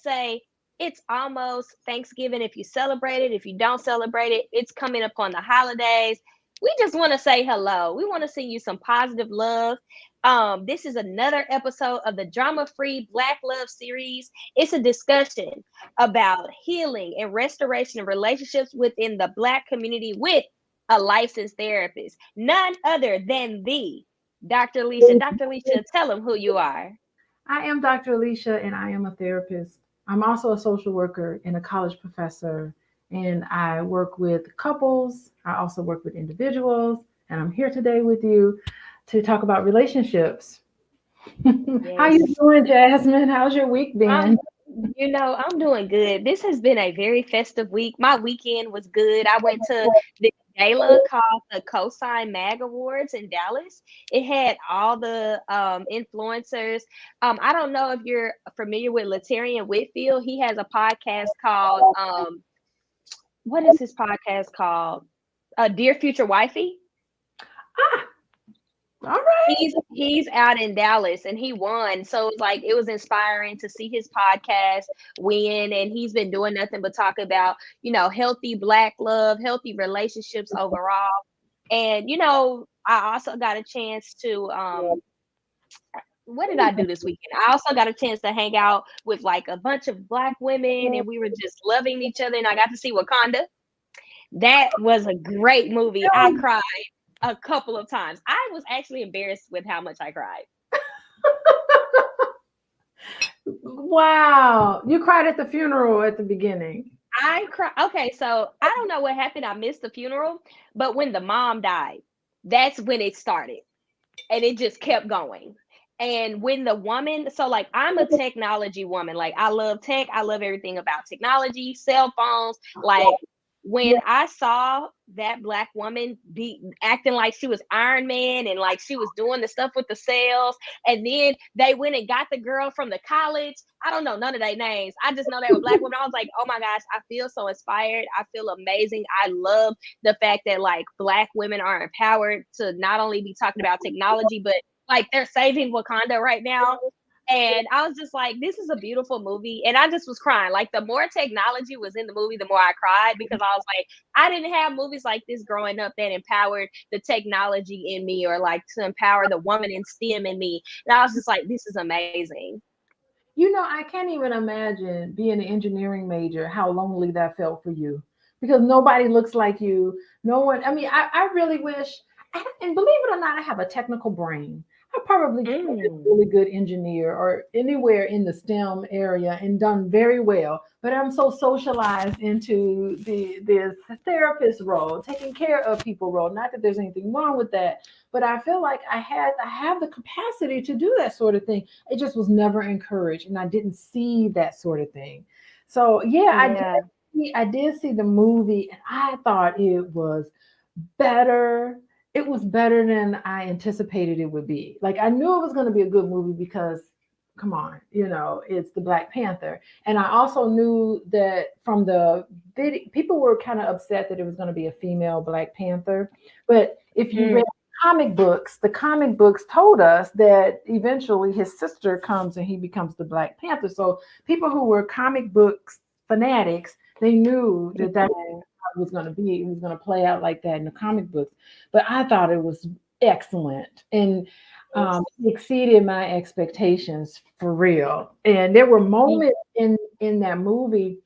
say it's almost Thanksgiving if you celebrate it. If you don't celebrate it, it's coming upon the holidays. We just want to say hello. We want to send you some positive love. This is another episode of the Drama Free Black Love series. It's a discussion about healing and restoration of relationships within the Black community with a licensed therapist, none other than the Dr. Alicia. Dr. Alicia, tell them who you are. I am Dr. Alicia, and I am a therapist. I'm also a social worker and a college professor, and I work with couples. I also work with individuals, and I'm here today with you to talk about relationships. How you Yes. doing, Jasmine? How's your week been? I'm I'm doing good. This has been a very festive week. My weekend was good. I went to the gala called the Cosign Mag Awards in Dallas. It had all the influencers. I don't know if you're familiar with Latarian Whitfield. He has a podcast called what is his podcast called? Dear Future Wifey. Ah, all right. He's out in Dallas and he won. So it's like it was inspiring to see his podcast win. And he's been doing nothing but talk about, healthy Black love, healthy relationships overall. And I also got a chance to what did I do this weekend? I also got a chance to hang out with like a bunch of Black women and we were just loving each other and I got to see Wakanda. That was a great movie. I cried a couple of times. I was actually embarrassed with how much I cried. Wow. You cried at the funeral at the beginning. I cried. Okay, so I don't know what happened. I missed the funeral, but when the mom died, that's when it started. And it just kept going. And when the woman, so like I'm a technology woman. Like I love tech. I love everything about technology, cell phones. Like when I saw that Black woman be acting like she was Iron Man and like she was doing the stuff with the cells, and then they went and got the girl from the college. I don't know none of their names. I just know they were Black women. I was like, oh my gosh, I feel so inspired. I feel amazing. I love the fact that like Black women are empowered to not only be talking about technology, but like they're saving Wakanda right now. And I was just like, this is a beautiful movie. And I just was crying. Like the more technology was in the movie, the more I cried because I was like, I didn't have movies like this growing up that empowered the technology in me or like to empower the woman in STEM in me. And I was just like, this is amazing. I can't even imagine being an engineering major, how lonely that felt for you because nobody looks like you. No one, I mean, I really wish, and believe it or not, I have a technical brain. I probably could be a Mm. really good engineer or anywhere in the STEM area and done very well. But I'm so socialized into this therapist role, taking care of people role. Not that there's anything wrong with that, but I feel like I have the capacity to do that sort of thing. It just was never encouraged, and I didn't see that sort of thing. So yeah, Yeah. I did see the movie, and I thought it was better. It was better than I anticipated it would be. Like I knew it was going to be a good movie because come on, it's the Black Panther. And I also knew that from the video, people were kind of upset that it was going to be a female Black Panther. But if you Mm. read comic books, the comic books told us that eventually his sister comes and he becomes the Black Panther. So people who were comic books fanatics, they knew that was going to be. It was going to play out like that in the comic books. But I thought it was excellent and exceeded my expectations for real. And there were moments in that movie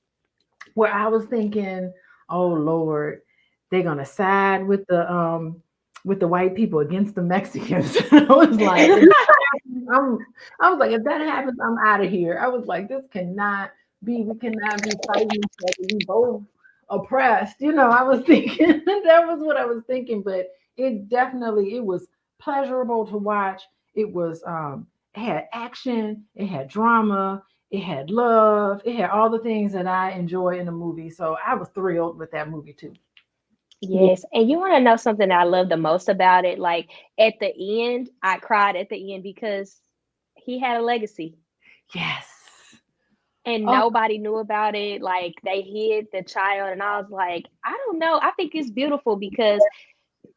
where I was thinking, "Oh Lord, they're going to side with the white people against the Mexicans." I was like, I'm, I was like, if that happens, I'm out of here. I was like, this cannot be. We cannot be fighting each other. We both oppressed. I was thinking that was what I was thinking. But it was pleasurable to watch. It had action. It had drama. It had love. It had all the things that I enjoy in a movie. So I was thrilled with that movie too. Yeah. Yes. And you want to know something that I love the most about it? Like at the end, I cried at the end because he had a legacy Yes. and Oh, nobody knew about it. Like they hid the child. And I was like, I don't know. I think it's beautiful because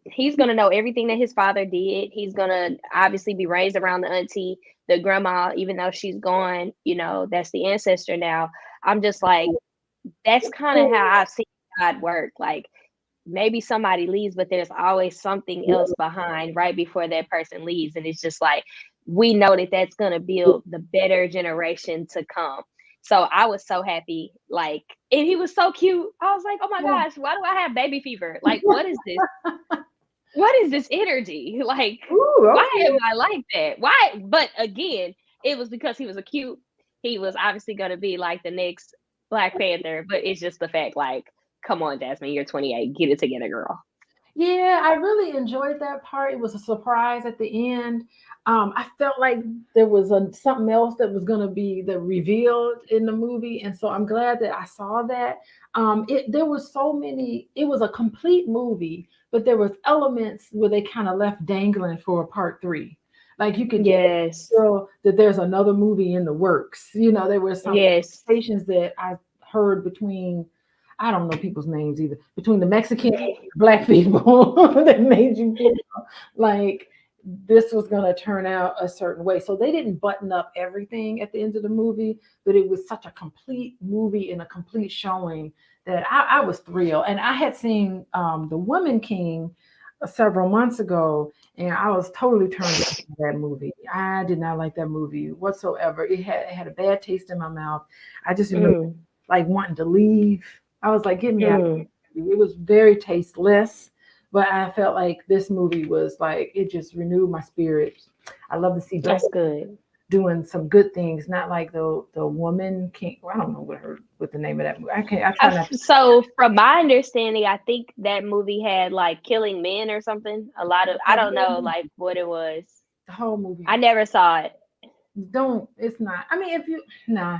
he's going to know everything that his father did. He's going to obviously be raised around the auntie. the grandma, even though she's gone, that's the ancestor now. I'm just like, that's kind of how I've seen God work. Like maybe somebody leaves, but there's always something else behind right before that person leaves. And it's just like, we know that that's going to build the better generation to come. So I was so happy. Like, and he was so cute. I was like, oh my gosh, why do I have baby fever? Like, what is this? What is this energy? Like, why am I like that? Why? But again, it was because he was a cute. He was obviously going to be like the next Black Panther, but it's just the fact, like, come on, Jasmine, you're 28. Get it together, girl. Yeah, I really enjoyed that part. It was a surprise at the end. I felt like there was something else that was going to be the revealed in the movie, and so I'm glad that I saw that. There was so many. It was a complete movie, but there was elements where they kind of left dangling for a part three. Like you could feel that there's another movie in the works. There were some conversations that I heard between. I don't know people's names either. Between the Mexican and Black people that made you feel like this was going to turn out a certain way. So they didn't button up everything at the end of the movie, but it was such a complete movie and a complete showing that I was thrilled. And I had seen The Woman King several months ago, and I was totally turned off by that movie. I did not like that movie whatsoever. It had a bad taste in my mouth. I just remember like wanting to leave. I was like, get me out of here. It was very tasteless, but I felt like this movie was like, it just renewed my spirit. I love to see that's good doing some good things, not like the Woman King. I don't know what the name of that movie. I try not to. So from my understanding, I think that movie had like killing men or something. A lot of, I don't know like what it was. The whole movie. I never saw it. It's not. I mean,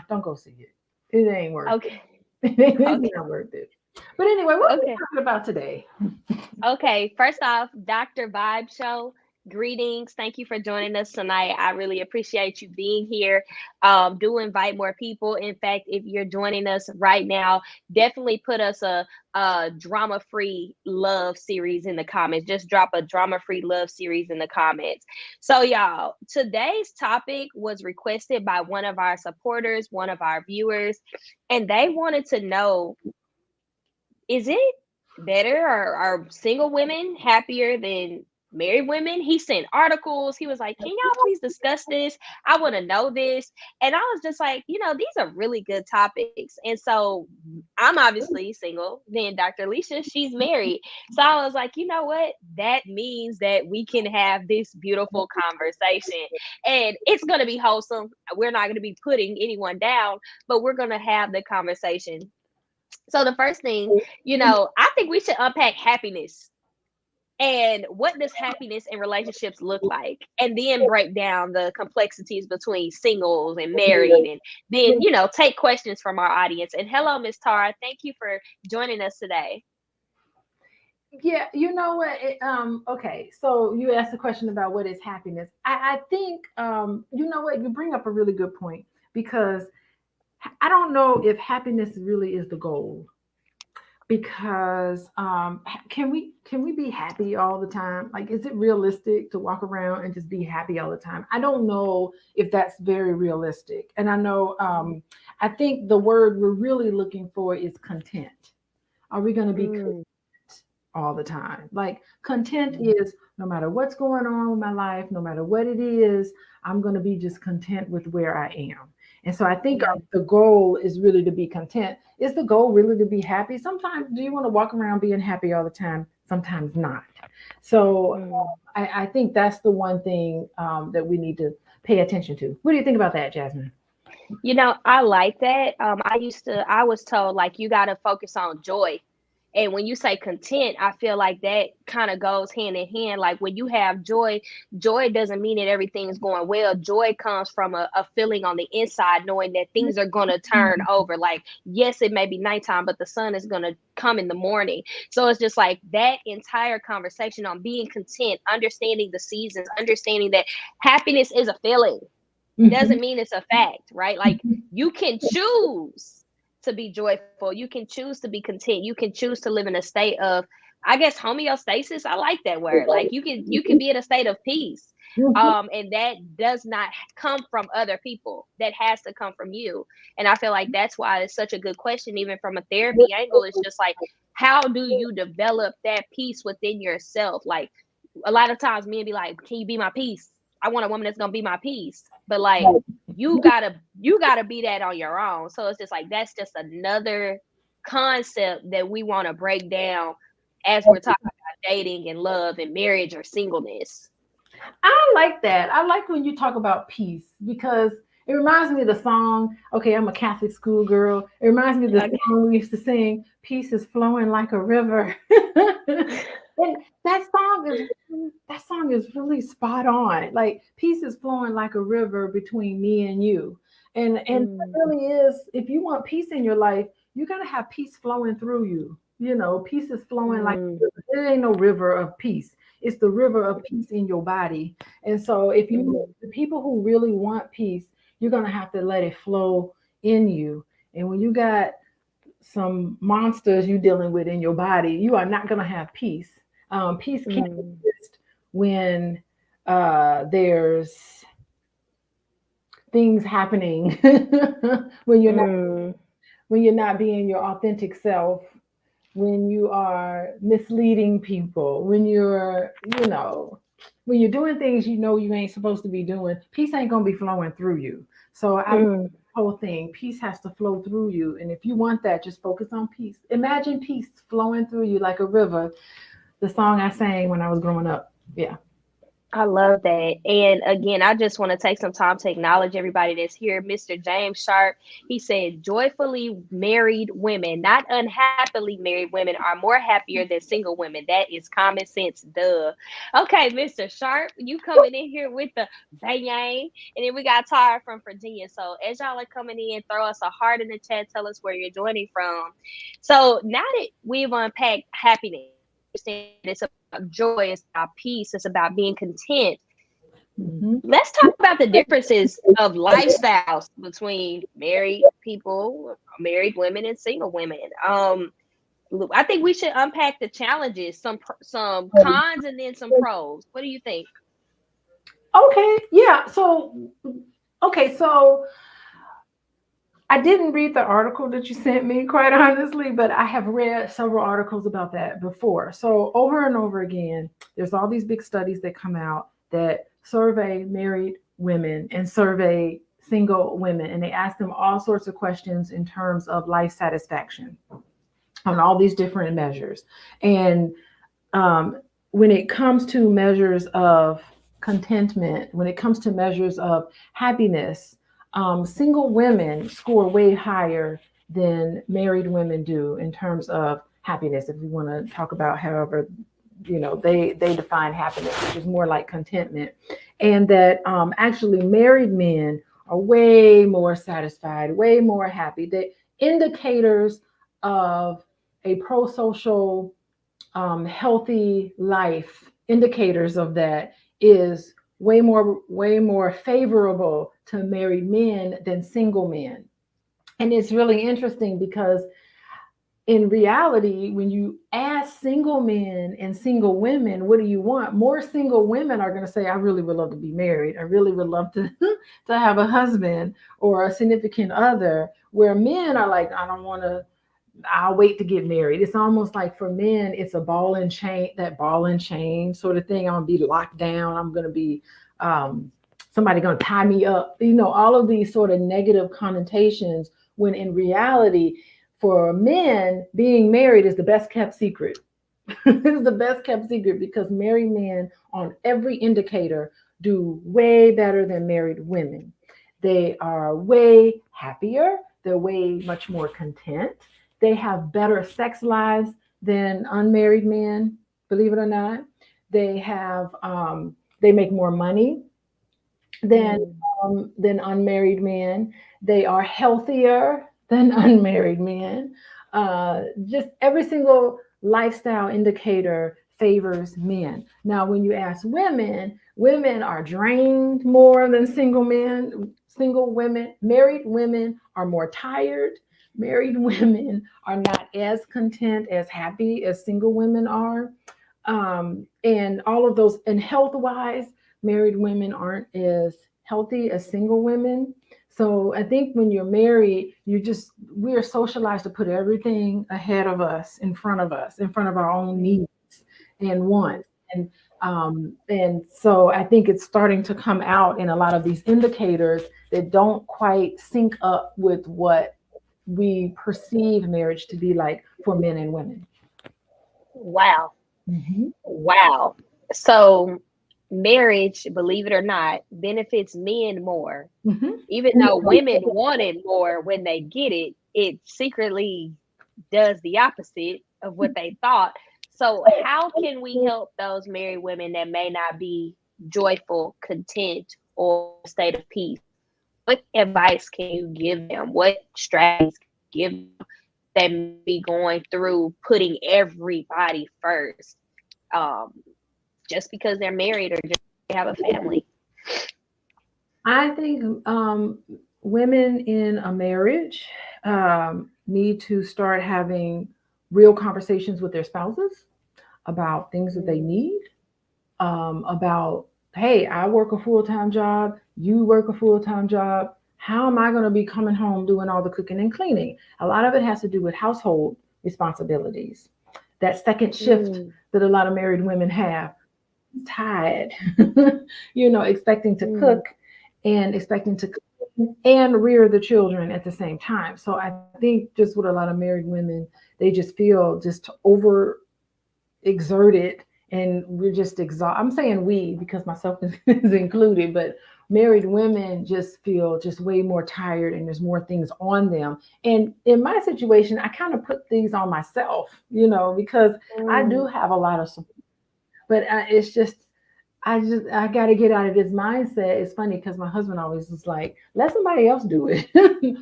don't go see it. It ain't worth it. It's not worth it. But anyway, what are we talking about today? Okay, first off, Dr. Vibe Show. Greetings. Thank you for joining us tonight. I really appreciate you being here. Do invite more people. In fact, if you're joining us right now, definitely put us a drama-free love series in the comments. Just drop a drama-free love series in the comments. So y'all, today's topic was requested by one of our supporters, one of our viewers, and they wanted to know, is it better or are single women happier than married women? He sent articles. He was like, can y'all please discuss this? I want to know this. And I was just like, these are really good topics. And so I'm obviously single. Then Dr. Alicia, she's married. So I was like, you know what? That means that we can have this beautiful conversation. And it's going to be wholesome. We're not going to be putting anyone down, but we're going to have the conversation. So the first thing, I think we should unpack happiness. And what does happiness in relationships look like? And then break down the complexities between singles and married. And then, take questions from our audience. And hello, Ms. Tara. Thank you for joining us today. Yeah, you know what? Okay, so you asked a question about what is happiness. I think, you know what? You bring up a really good point, because I don't know if happiness really is the goal. Because can we be happy all the time? Like, is it realistic to walk around and just be happy all the time? I don't know if that's very realistic. And I know I think the word we're really looking for is content. Are we going to be content all the time? Like, content is no matter what's going on with my life, no matter what it is, I'm going to be just content with where I am. And so I think the goal is really to be content. Is the goal really to be happy? Sometimes, do you want to walk around being happy all the time? Sometimes not. So I think that's the one thing that we need to pay attention to. What do you think about that, Jasmine? I like that. I was told, like, you got to focus on joy. And when you say content, I feel like that kind of goes hand in hand. Like, when you have joy, joy doesn't mean that everything's going well. Joy comes from a feeling on the inside, knowing that things are going to turn over. Like, yes, it may be nighttime, but the sun is going to come in the morning. So it's just like that entire conversation on being content, understanding the seasons, understanding that happiness is a feeling. Doesn't mean it's a fact, right? Like, you can choose to be joyful. You can choose to be content. You can choose to live in a state of I guess homeostasis. I like that word. Like you can be in a state of peace. Mhm. And that does not come from other people. That has to come from you. And I feel like that's why it's such a good question, even from a therapy angle. It's just like, how do you develop that peace within yourself? Like a lot of times men be like, can you be my peace? I want a woman that's gonna be my peace. But like you gotta be that on your own. So it's just like that's just another concept that we want to break down as we're talking about dating and love and marriage or singleness. I like that. I like when you talk about peace because it reminds me of the song. Okay, I'm a Catholic school girl. It reminds me of the Okay. song we used to sing, "Peace is flowing like a river." And that song is really spot on. Like peace is flowing like a river between me and you. And it Mm, really is, if you want peace in your life, you gotta have peace flowing through you. You know, peace is flowing like a mm, river. There ain't no river of peace. It's the river of peace in your body. And so if you mm. the people who really want peace, you're gonna have to let it flow in you. And when you got some monsters you dealing with in your body, you are not gonna have peace. Peace can't Mm, exist when there's things happening when you're not mm, when you're not being your authentic self, when you are misleading people, when you're, when you're doing things you know you ain't supposed to be doing, peace ain't gonna be flowing through you. So I love mm. the whole thing. Peace has to flow through you. And if you want that, just focus on peace. Imagine peace flowing through you like a river. The song I sang when I was growing up. Yeah. I love that. And again, I just want to take some time to acknowledge everybody that's here. Mr. James Sharp, he said, joyfully married women, not unhappily married women, are more happier than single women. That is common sense. Duh. Okay, Mr. Sharp, you coming in here with the bang. And then we got Tara from Virginia. So as y'all are coming in, throw us a heart in the chat. Tell us where you're joining from. So now that we've unpacked happiness, understand that it's about joy, it's about peace, it's about being content. Mhm. Let's talk about the differences of lifestyles between married people, married women, and single women. I think we should unpack the challenges, some cons, and then some pros. What do you think? Okay. Yeah. So I didn't read the article that you sent me, quite honestly, but I have read several articles about that before. So over and over again, there's all these big studies that come out that survey married women and survey single women, and they ask them all sorts of questions in terms of life satisfaction on all these different measures. And um, when it comes to measures of contentment, when it comes to measures of happiness, single women score way higher than married women do in terms of happiness. If we want to talk about, however, they define happiness, which is more like contentment, and that actually married men are way more satisfied, way more happy. The indicators of a pro-social healthy life, indicators of that is way more favorable to married men than single men. And it's really interesting because in reality, when you ask single men and single women, what do you want? More single women are going to say, I really would love to be married. I really would love to to have a husband or a significant other, where men are like, I don't want to, I'll wait to get married. It's almost like for men, it's a ball and chain, that ball and chain sort of thing. I'm gonna be locked down. I'm gonna be somebody gonna tie me up. All of these sort of negative connotations. When in reality, for men, being married is the best kept secret. It's the best kept secret because married men, on every indicator, do way better than married women. They are way happier. They're way much more content. They have better sex lives than unmarried men, believe it or not. They have they make more money than Mm, than unmarried men. They are healthier than unmarried men. Just every single lifestyle indicator favors men. Now, when you ask women, women are drained more than single men. Single women, married women are more tired. married women are not as content, as happy as single women are. And all of those, and health wise, married women aren't as healthy as single women. So I think when you're married, we are socialized to put everything ahead of us, in front of our own needs and wants. And so I think it's starting to come out in a lot of these indicators that don't quite sync up with what we perceive marriage to be like for men and women. Wow. Mm-hmm. Wow. So marriage, believe it or not, benefits men more. Mm-hmm. Even though women want it more when they get it, it secretly does the opposite of what they thought. So how can we help those married women that may not be joyful, content, or in a state of peace? What advice can you give them? What strategies can you give them that may be going through putting everybody first, um, just because they're married or just they have a family? I think women in a marriage need to start having real conversations with their spouses about things that they need, about, hey, I work a full time job, you work a full time job. How am I going to be coming home doing all the cooking and cleaning? A lot of it has to do with household responsibilities. That second shift Mm, that a lot of married women have, tired, expecting to mm, cook and expecting to clean and rear the children at the same time. So I think just with a lot of married women, they just feel just over exerted, and we're just exhausted. I'm saying we because myself is included, but married women just feel just way more tired and there's more things on them. And in my situation, I kind of put these on myself, because I mm, do have a lot of support, but it's just I got to get out of this mindset. It's funny because my husband always is like, let somebody else do it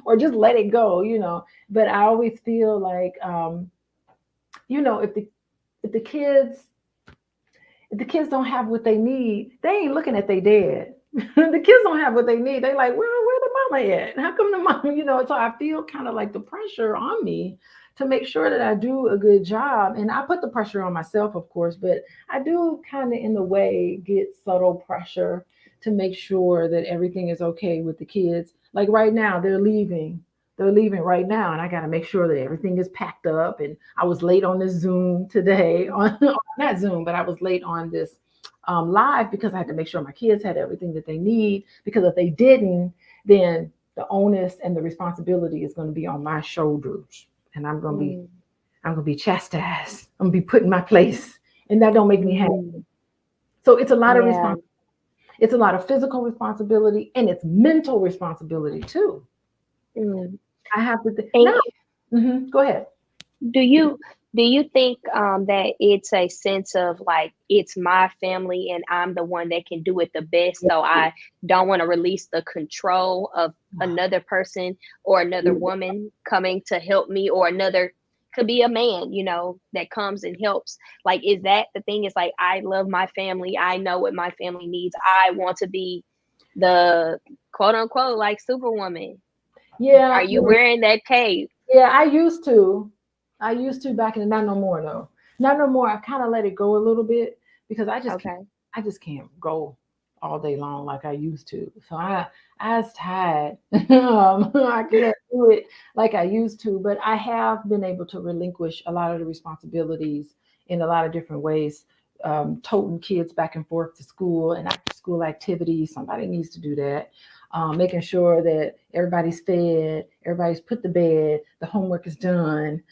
or just let it go. But I always feel like, if the kids if the kids don't have what they need, they ain't looking at their dad. The kids don't have what they need. They like, where the mama at? How come the mama, So I feel kind of like the pressure on me to make sure that I do a good job. And I put the pressure on myself, of course, but I do kind of in a way get subtle pressure to make sure that everything is okay with the kids. Like right now, they're leaving. They're leaving right now, and I got to make sure that everything is packed up. And I was late on this Zoom today, on not Zoom, but I was late on this live because I had to make sure my kids had everything that they need. Because if they didn't, then the onus and the responsibility is going to be on my shoulders, and mm, I'm gonna be chastised. I'm gonna be put in my place, and that don't make me happy. mm. So it's a lot of Yeah. responsibility. It's a lot of physical responsibility, and it's mental responsibility too. Mm. I have to And now. Go ahead. do you do you think that it's a sense of like it's my family and I'm the one that can do it the best, so I don't want to release the control of another person or another woman coming to help me, or another, could be a man, that comes and helps. Like, is that the thing? Is like, I love my family, I know what my family needs, I want to be the quote unquote like superwoman. Are Yeah, you wearing that cape? yeah. I used to back in the, not no more though. Not no more. I kind of let it go a little bit because Okay. I just can't go all day long like I used to. So I was tired. I can't do it like I used to, but I have been able to relinquish a lot of the responsibilities in a lot of different ways. Toting kids back and forth to school and after school activities. Somebody needs to do that. Making sure that everybody's fed, everybody's put to bed, the homework is done.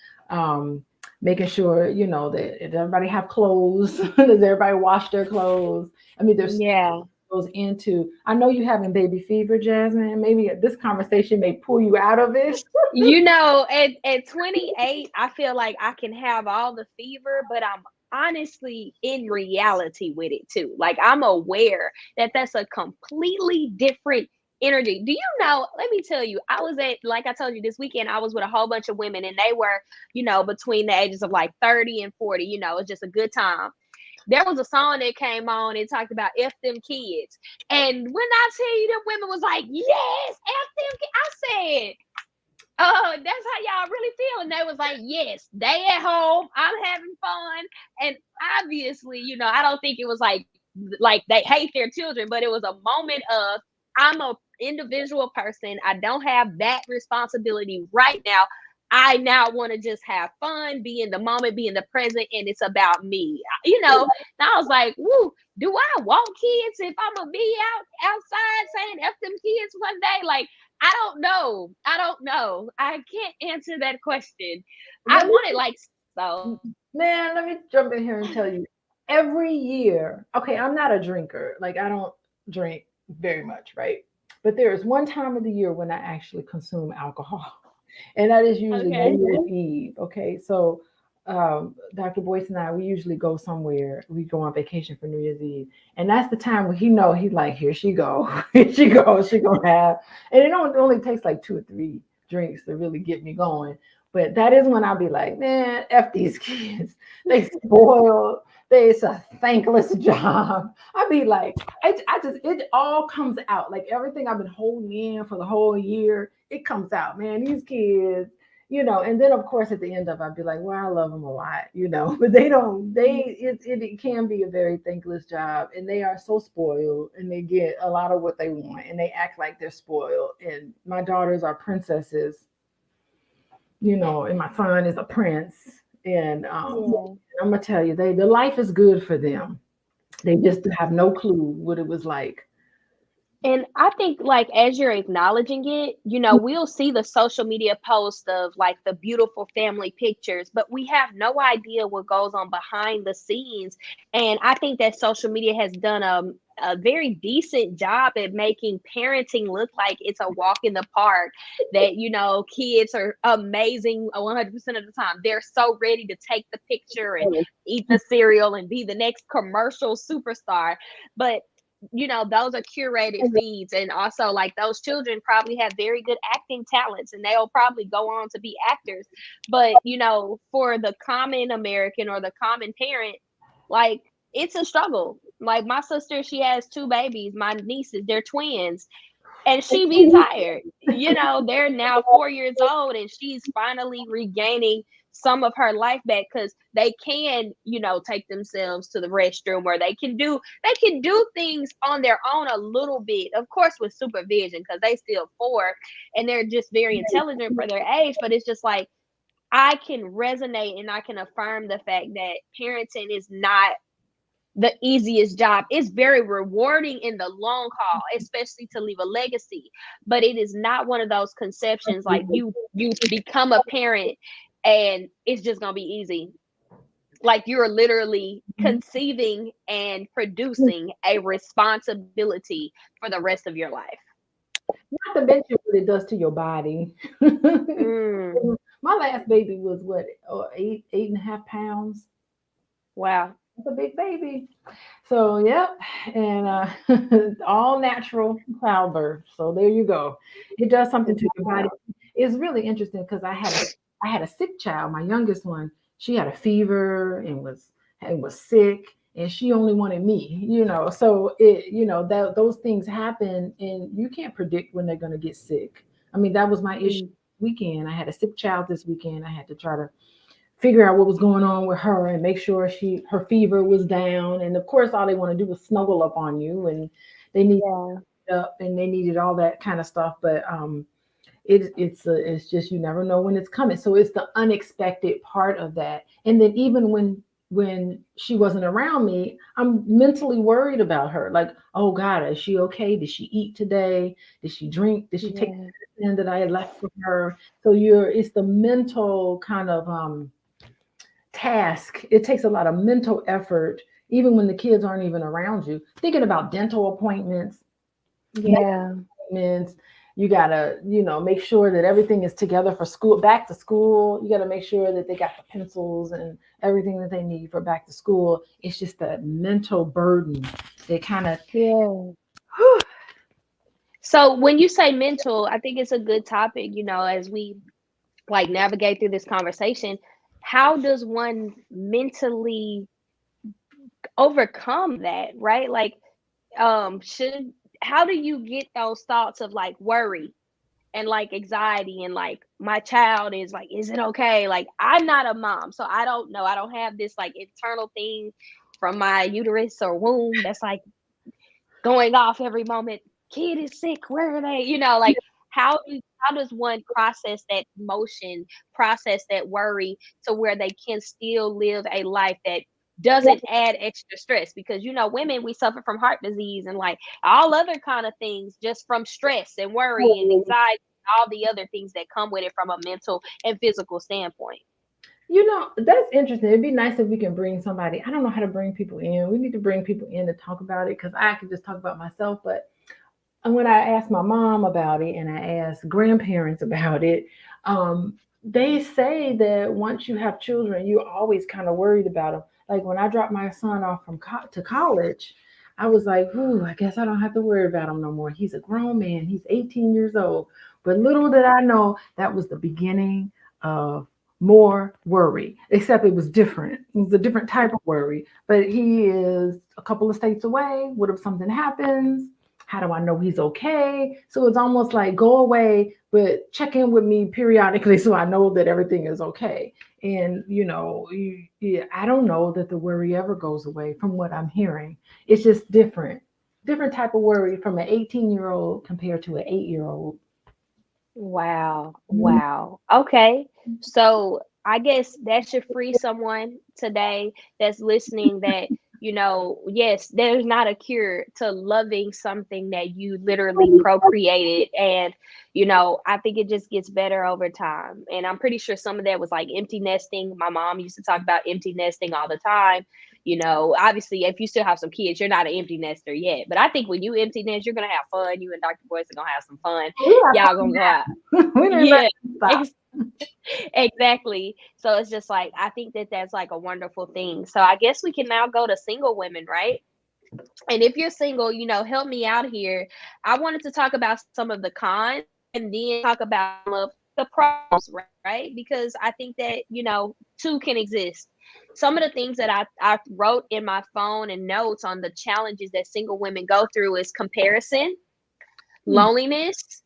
Making sure that everybody have clothes. Does everybody wash their clothes? I mean, there's Yeah. goes into. I know you having baby fever, Jasmine. Maybe this conversation may pull you out of it. At 28, I feel like I can have all the fever, but I'm honestly in reality with it too. Like, I'm aware that that's a completely different energy. Do you know? Let me tell you, I was like I told you this weekend, I was with a whole bunch of women, and they were, between the ages of like 30 and 40. It's just a good time. There was a song that came on and talked about F them kids. And when I tell you, them women was like, yes, F them kids. I said, oh, that's how And they was like, yes, they at home, I'm having fun. And obviously, I don't think it was like they hate their children, but it was a moment of, I'm a individual person. I don't have that responsibility right now. I now want to just have fun, be in the moment, be in the present, and it's about me. And I was like, woo, do I want kids if I'm gonna be outside saying F them kids one day? Like, I don't know. I don't know. I can't answer that question. I Let me, wanted like so. man, let me jump in here and tell you. Every year, okay, I'm not a drinker. Like I don't drink very much, right? But there is one time of the year when I actually consume alcohol, and that is usually Okay. New Year's Eve. Okay, so Dr. Boyce and I, we usually go somewhere. We go on vacation for New Year's Eve, and that's the time when he's like, here she go, here she goes, she gonna have, and it only takes like 2 or 3 drinks to really get me going. But that is when I'll be like, man, F these kids. They spoiled. It's a thankless job. I'd be like, I just, it all comes out. Like everything I've been holding in for the whole year, it comes out, man. These kids, and then of course at the end of it, I'd be like, well, I love them a lot. But they don't, it can be a very thankless job. And they are so spoiled and they get a lot of what they want and they act like they're spoiled. And my daughters are princesses, and my son is a prince. And Yeah. I'm gonna tell you, the life is good for them. They just have no clue what it was like. And I think, like, as you're acknowledging it, we'll see the social media post of like the beautiful family pictures, but we have no idea what goes on behind the scenes. And I think that social media has done a very decent job at making parenting look like it's a walk in the park, that, kids are amazing 100% of the time. They're so ready to take the picture and eat the cereal and be the next commercial superstar. But those are curated feeds, and also like those children probably have very good acting talents and they'll probably go on to be actors. But for the common American or the common parent, like, it's a struggle. Like my sister, she has 2 babies, my nieces, they're twins, and she be tired. They're now 4 years old and she's finally regaining some of her life back, because they can, take themselves to the restroom, where they can do things on their own a little bit, of course with supervision, because they still 4 and they're just very intelligent for their age. But it's just like, I can resonate and I can affirm the fact that parenting is not the easiest job. It's very rewarding in the long haul, especially to leave a legacy. But it is not one of those conceptions like you become a parent and it's just gonna be easy. Like, you're literally conceiving and producing a responsibility for the rest of your life. Not to mention what it does to your body. Mm, My last baby was what, 8.5 pounds. wow. It's a big baby. So yep, and all natural childbirth. So there you go. It does something to your body. Wow. It's really interesting because I had a sick child, my youngest one. She had a fever and was sick, and she only wanted me. So that those things happen, and you can't predict when they're gonna get sick. I mean, that was my issue Mm, weekend. I had a sick child this weekend. I had to try to figure out what was going on with her and make sure her fever was down. And of course, all they want to do is snuggle up on you, and they need yeah. up and they needed all that kind of stuff. But it's just, you never know when it's coming. So it's the unexpected part of that. And then even when she wasn't around me, I'm mentally worried about her. Like, oh God, is she okay? Did she eat today? Did she drink? Did she take Yeah. the medicine that I had left for her? So it's the mental kind of task. It takes a lot of mental effort, even when the kids aren't even around you. Thinking about dental appointments, Yeah. appointments. You gotta, make sure that everything is together for school, back to school. You gotta make sure that they got the pencils and everything that they need for back to school. It's just that mental burden that kind of, Yeah. So when you say mental, I think it's a good topic, as we like navigate through this conversation. How does one mentally overcome that, right? Like, should how do you get those thoughts of like worry and like anxiety and like my child is like, is it okay? Like I'm not a mom, so I don't know. I don't have this like internal thing from my uterus or womb that's like going off every moment. Kid is sick. Where are they? Like how does one process that emotion, process that worry to where they can still live a life that doesn't add extra stress? Because women, we suffer from heart disease and like all other kind of things just from stress and worry and anxiety, all the other things that come with it from a mental and physical standpoint. That's interesting. It'd be nice if we can bring somebody. I don't know how to bring people in. We need to bring people in to talk about it because I could just talk about myself. But when I asked my mom about it and I asked grandparents about it, they say that once you have children, you're always kind of worried about them. Like when I dropped my son off to college, I was like, "Ooh, I guess I don't have to worry about him no more. He's a grown man. He's 18 years old." But little did I know that was the beginning of more worry, except it was different. It was a different type of worry. But he is a couple of states away. What if something happens? How do I know he's okay? So it's almost like go away, but check in with me periodically so I know that everything is okay. And I don't know that the worry ever goes away from what I'm hearing. It's just different type of worry from an 18-year-old compared to an 8-year-old. Wow. Wow. Okay. So I guess that should free someone today that's listening that, yes, there's not a cure to loving something that you literally procreated. And, I think it just gets better over time. And I'm pretty sure some of that was like empty nesting. My mom used to talk about empty nesting all the time. Obviously, if you still have some kids, you're not an empty nester yet. But I think when you empty nest, you're going to have fun. You and Dr. Boyce are going to have some fun. Y'all going to go out. We didn't Yeah, stop. exactly. So it's just like, I think that that's like a wonderful thing. So I guess we can now go to single women, right? And if you're single, help me out here. I wanted to talk about some of the cons and then talk about some of the pros, right? Because I think that, two can exist. Some of the things that I wrote in my phone and notes on the challenges that single women go through is comparison, loneliness,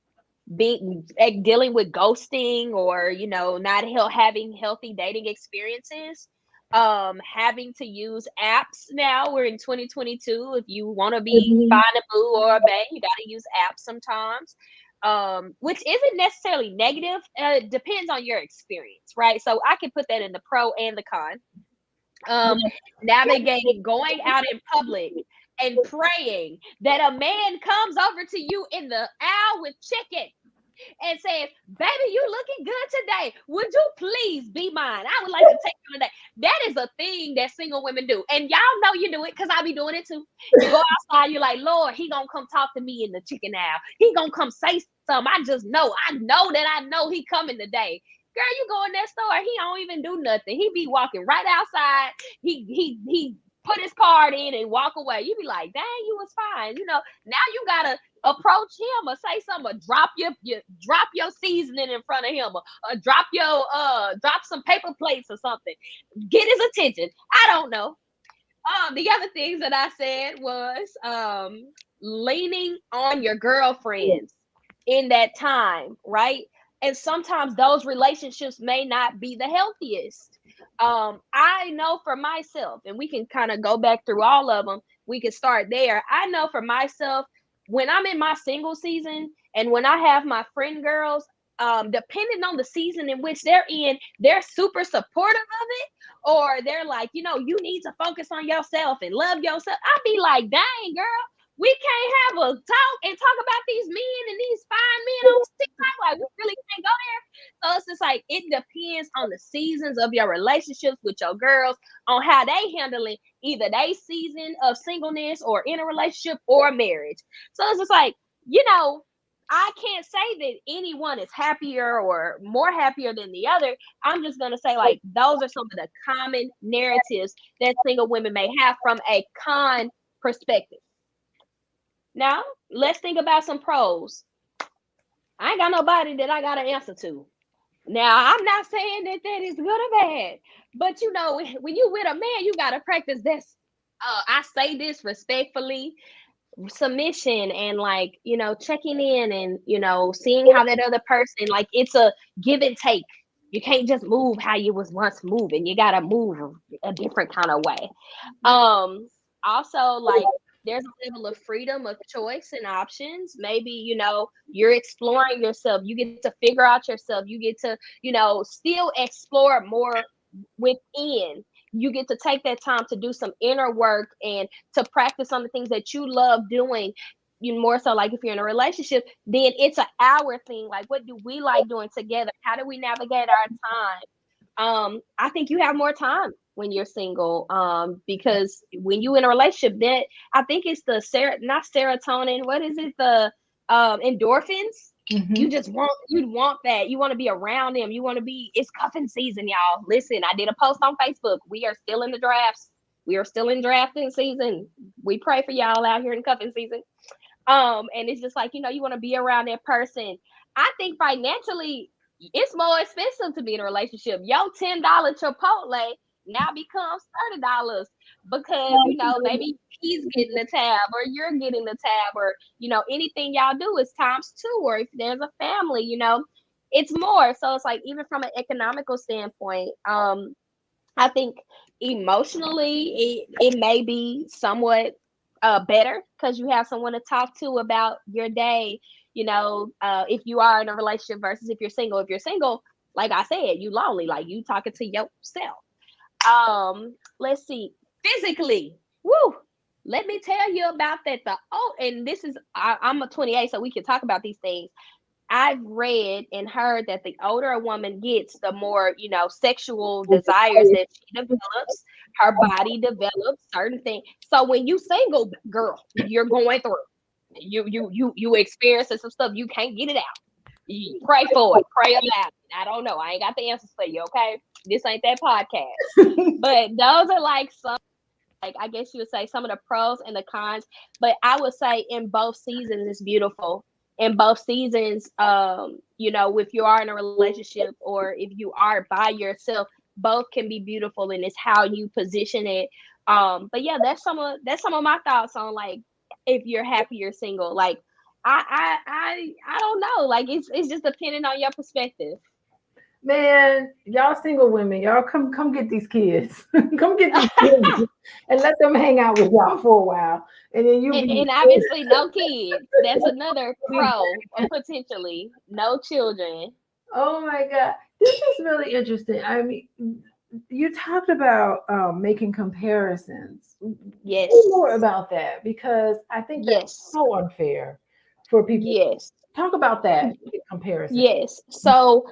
being dealing with ghosting or not having healthy dating experiences, having to use apps. Now we're in 2022. If you want to be find a boo or a bae, you got to use apps sometimes, which isn't necessarily negative. It depends on your experience, right? So I can put that in the pro and the con. Navigating going out in public and praying that a man comes over to you in the aisle with chicken and says, "Baby, you looking good today. Would you please be mine? I would like to take you today." That is a thing that single women do. And y'all know you do it because I be doing it too. You go outside, you're like, "Lord, he gonna come talk to me in the chicken aisle. He gonna come say something. I just know. I know he coming today." Girl, you go in that store, he don't even do nothing. He be walking right outside. He put his card in and walk away. You be like, "Dang, you was fine." Now you gotta approach him or say something or drop your seasoning in front of him or drop some paper plates or something. Get his attention. I don't know. The other things that I said was leaning on your girlfriends in that time, right? And sometimes those relationships may not be the healthiest. I know for myself, and we can kind of go back through all of them. We can start there. I know for myself, when I'm in my single season and when I have my friend girls, depending on the season in which they're in, they're super supportive of it, or they're like, you need to focus on yourself and love yourself. I'd be like, "Dang, girl, we can't have a talk and talk about these men and these fine men on TikTok. Like, we really can't go there." So it's just like, it depends on the seasons of your relationships with your girls, on how they handling either they season of singleness or in a relationship or marriage. So it's just like, I can't say that anyone is happier or more happier than the other. I'm just going to say, like, those are some of the common narratives that single women may have from a con perspective. Now, let's think about some pros. I ain't got nobody that I got to answer to. Now, I'm not saying that that is good or bad, but when you with a man, you got to practice this. I say this respectfully. submission and like, checking in and, seeing how that other person, like it's a give and take. You can't just move how you was once moving. You gotta move a different kind of way. Also, like there's a level of freedom of choice and options. Maybe, you're exploring yourself. You get to figure out yourself. You get to, still explore more within. You get to take that time to do some inner work and to practice on the things that you love doing. You more so like if you're in a relationship, then it's an hour thing. Like, what do we like doing together? How do we navigate our time? I think you have more time when you're single, because when you in a relationship, then I think it's the not serotonin. What is it? The endorphins. You just want that. You want to be around them. You want to be. It's cuffing season, y'all. Listen, I did a post on Facebook. We are still in the drafts. We are still in drafting season. We pray for y'all out here in cuffing season. And it's just like, you want to be around that person. I think financially, it's more expensive to be in a relationship. Yo, $10 Chipotle now becomes $30 because, maybe he's getting the tab or you're getting the tab or, anything y'all do is times two, or if there's a family, it's more. So it's like, even from an economical standpoint, I think emotionally it may be somewhat better because you have someone to talk to about your day, if you are in a relationship versus if you're single. If you're single, like I said, you lonely, like you talking to yourself. Let's see, physically, woo, let me tell you about that. And this is, I'm a 28, so we can talk about these things. I've read and heard that the older a woman gets, the more, sexual desires that she develops. Her body develops certain things. So when you single, girl, you're going through. You experiencing some stuff. You can't get it out. You pray for it. Pray about it. I don't know. I ain't got the answers for you, okay? This ain't that podcast. But those are like some, like, I guess you would say some of the pros and the cons. But I would say in both seasons, it's beautiful. In both seasons, if you are in a relationship or if you are by yourself, both can be beautiful, and it's how you position it. But yeah, that's some of my thoughts on, like, if you're happy you're single. Like, I don't know. Like, it's just depending on your perspective. Man, y'all single women, y'all come get these kids. Come get these kids and let them hang out with y'all for a while. And then you be And obviously no kids. That's another pro, or potentially no children. oh my God. This is really interesting. I mean, you talked about making comparisons. Yes. Say more about that, because I think that's Yes. so unfair for people. Yes. Talk about that comparison. Yes. So,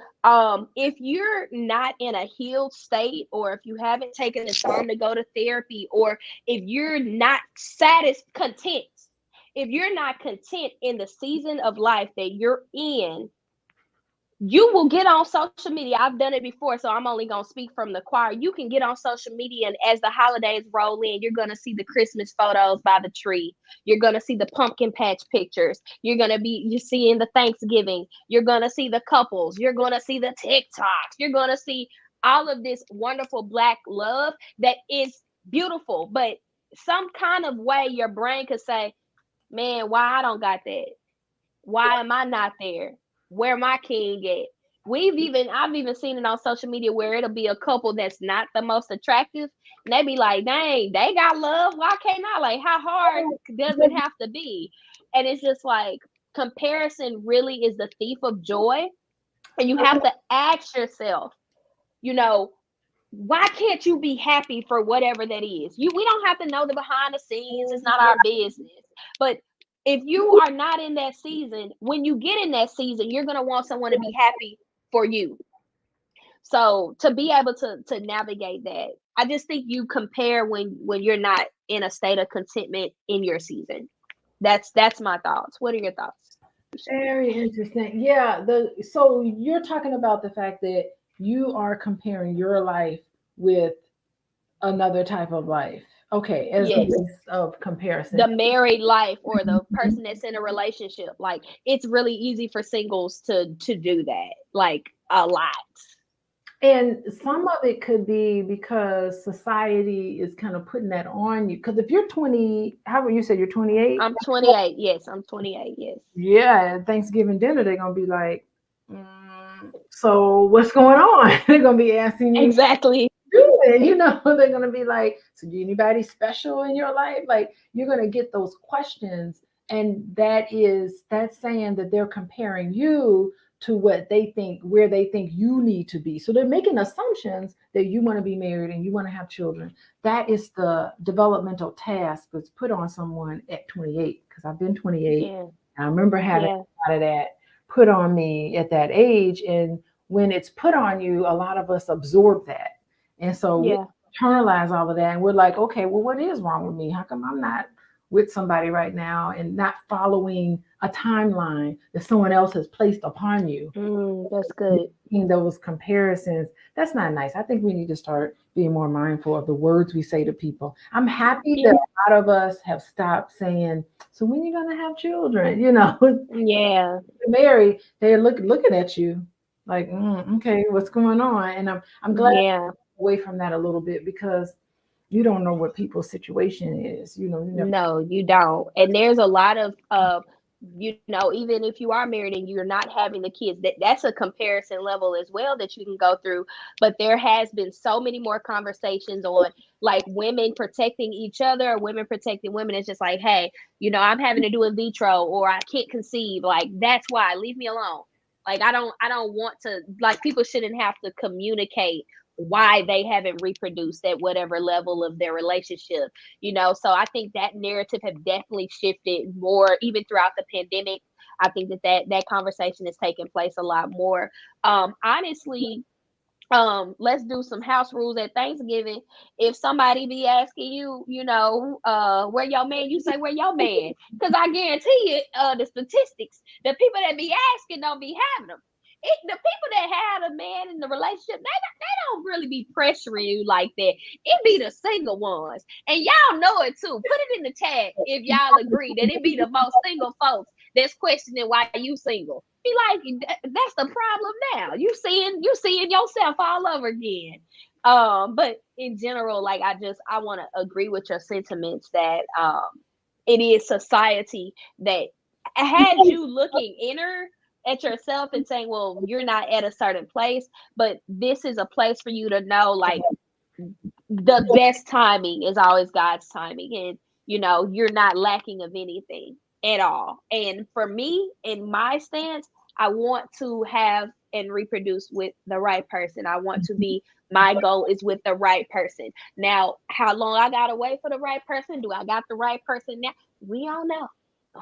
if you're not in a healed state, or if you haven't taken the time to go to therapy, or if you're not content, if you're not content in the season of life that you're in, you will get on social media. I've done it before, so I'm only going to speak from the choir. You can get on social media, and as the holidays roll in, you're going to see the Christmas photos by the tree. You're going to see the pumpkin patch pictures. You're seeing the Thanksgiving. You're going to see the couples. You're going to see the TikToks. You're going to see all of this wonderful Black love that is beautiful. But some kind of way your brain could say, man, why I don't got that? Why am I not there? Where my king at? I've even seen it on social media where it'll be a couple that's not the most attractive, and they be like, dang, they got love. Why can't I? Like, how hard does it have to be? And it's just like, comparison really is the thief of joy. And you have to ask yourself, why can't you be happy for whatever that is? We don't have to know the behind the scenes. It's not our business. But if you are not in that season, when you get in that season, you're going to want someone to be happy for you. So to be able to navigate that, I just think you compare when you're not in a state of contentment in your season. That's my thoughts. What are your thoughts? Very interesting. Yeah, so you're talking about the fact that you are comparing your life with another type of life. Okay, as a Yes. list of comparison. The married life or the person that's in a relationship. Like, it's really easy for singles to do that, like, a lot. And some of it could be because society is kind of putting that on you. Because if you're 20, how about you said you're 28? I'm 28. Yes, I'm 28. Yes. Yeah, at Thanksgiving dinner, they're gonna be like, so what's going on? They're gonna be asking you, Exactly. doing? They're gonna be like, so anybody special in your life? Like you're gonna get those questions, and that's saying that they're comparing you to what they think, where they think you need to be. So they're making assumptions that you want to be married and you want to have children. That is the developmental task that's put on someone at 28. Because I've been 28. Yeah. I remember having Yeah. a lot of that put on me at that age, and when it's put on you, a lot of us absorb that. And so we Yeah. internalize all of that and we're like, okay, well, what is wrong with me? How come I'm not with somebody right now and not following a timeline that someone else has placed upon you? That's good. Making those comparisons, that's not nice. I think we need to start being more mindful of the words we say to people. I'm happy Yeah. that a lot of us have stopped saying, so when you gonna have children? Yeah. Married, they're looking at you like, okay, what's going on? And I'm glad Yeah. away from that a little bit because you don't know what people's situation is. You never. No, you don't. And there's a lot of even if you are married and you're not having the kids, that's a comparison level as well that you can go through. But there has been so many more conversations on like women protecting each other, women protecting women. It's just like, hey, I'm having to do in vitro or I can't conceive. Like that's why, leave me alone. Like I don't want to, like, people shouldn't have to communicate why they haven't reproduced at whatever level of their relationship. So I think that narrative have definitely shifted more even throughout the pandemic. I think that conversation is taking place a lot more. Honestly, let's do some house rules at Thanksgiving. If somebody be asking you, where your man, you say where your man, because I guarantee you, the statistics, the people that be asking don't be having them. The people that have a man in the relationship, they don't really be pressuring you like that. It be the single ones, and y'all know it too. Put it in the chat if y'all agree that it be the most single folks that's questioning why you single. Be like, that's the problem now. You seeing yourself all over again. But in general, like I want to agree with your sentiments that it is society that had you looking inner at yourself and saying, well, you're not at a certain place, but this is a place for you to know, like, the best timing is always God's timing, and you're not lacking of anything at all. And for me, in my stance, I want to have and reproduce with the right person. I want to be, my goal is with the right person. Now, how long I gotta wait for the right person? Do I got the right person now? We don't know.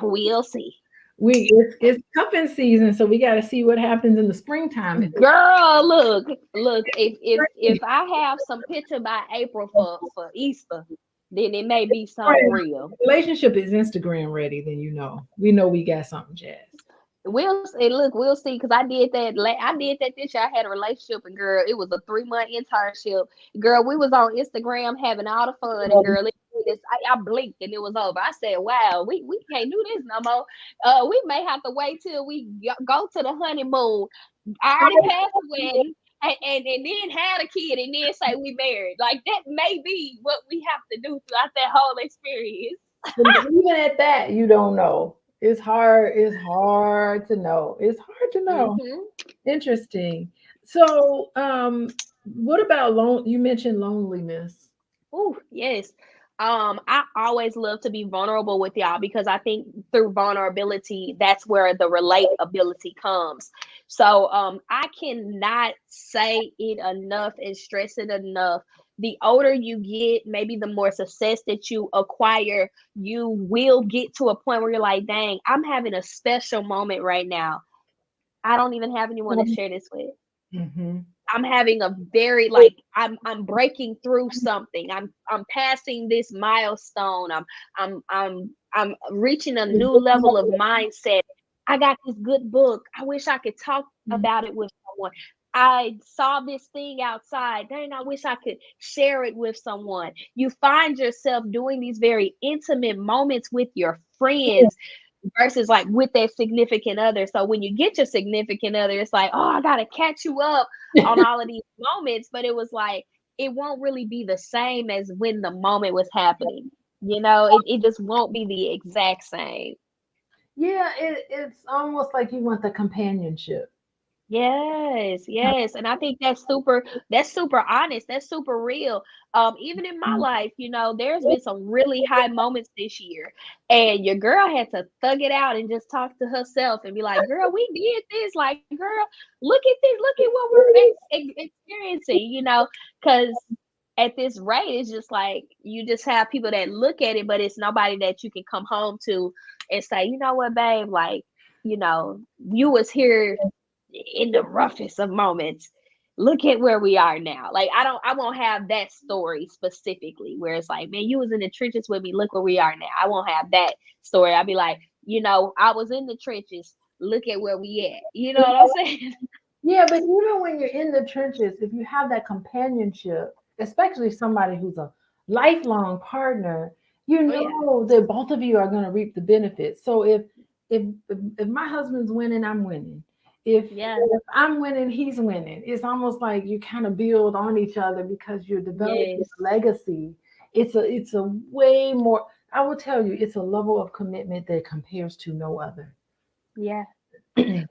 We'll see. It's cuffing season, so we got to see what happens in the springtime. Girl, look. If I have some picture by April for Easter, then it may be something real. Relationship is Instagram ready, then we know we got something, Jazz. We'll see. Because I did that. I did that this year. I had a relationship, and girl, it was a 3-month internship. Girl, we was on Instagram having all the fun, and girl, I blinked and it was over. I said, "Wow, we can't do this no more. We may have to wait till we go to the honeymoon. I already passed the wedding." And then had a kid and then say we married. Like that may be what we have to do throughout that whole experience. Even at that, you don't know. It's hard. It's hard to know. It's hard to know. Mm-hmm. Interesting. So, what about you mentioned loneliness. Oh, yes. I always love to be vulnerable with y'all because I think through vulnerability, that's where the relatability comes. So I cannot say it enough and stress it enough. The older you get, maybe the more success that you acquire, you will get to a point where you're like, dang, I'm having a special moment right now. I don't even have anyone to share this with. Mm-hmm. I'm having a very, like, I'm breaking through something. I'm passing this milestone. I'm reaching a new level of mindset. I got this good book. I wish I could talk about it with someone. I saw this thing outside. Dang, I wish I could share it with someone. You find yourself doing these very intimate moments with your friends versus like with that significant other. So when you get your significant other, it's like, oh, I gotta catch you up on all of these moments. But it was like it won't really be the same as when the moment was happening. It just won't be the exact same. Yeah, it's almost like you want the companionship. Yes, yes. And I think that's super honest. That's super real. Even in my life, there's been some really high moments this year. And your girl had to thug it out and just talk to herself and be like, girl, we did this. Like, girl, look at this. Look at what we're experiencing, because at this rate, it's just like you just have people that look at it, but it's nobody that you can come home to and say, you know what, babe, like, you was here in the roughest of moments. Look at where we are now. Like I won't have that story specifically where it's like, man, you was in the trenches with me. Look where we are now. I won't have that story. I'll be like, I was in the trenches. Look at where we at. You know what I'm saying? Yeah, but even when you're in the trenches, if you have that companionship, especially somebody who's a lifelong partner, you Oh yeah. know that both of you are going to reap the benefits. So if my husband's winning, I'm winning. Yeah. If I'm winning, he's winning. It's almost like you kind of build on each other because you're developing Yes. a legacy. It's a way more. I will tell you, it's a level of commitment that compares to no other. Yeah.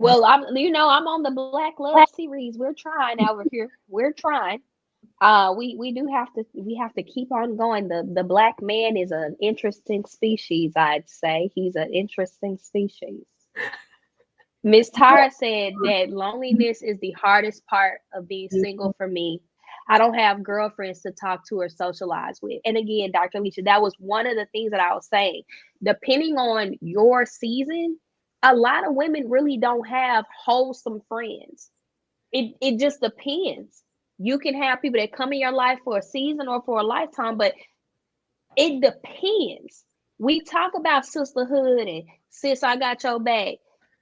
Well, I'm on the Black Love series. We're trying over here. We're trying. We have to keep on going. The black man is an interesting species, I'd say. He's an interesting species. Miss Tara said that loneliness is the hardest part of being single for me. I don't have girlfriends to talk to or socialize with. And again, Dr. Alicia, that was one of the things that I was saying. Depending on your season, a lot of women really don't have wholesome friends. It just depends. You can have people that come in your life for a season or for a lifetime, but it depends. We talk about sisterhood and sis, I got your back.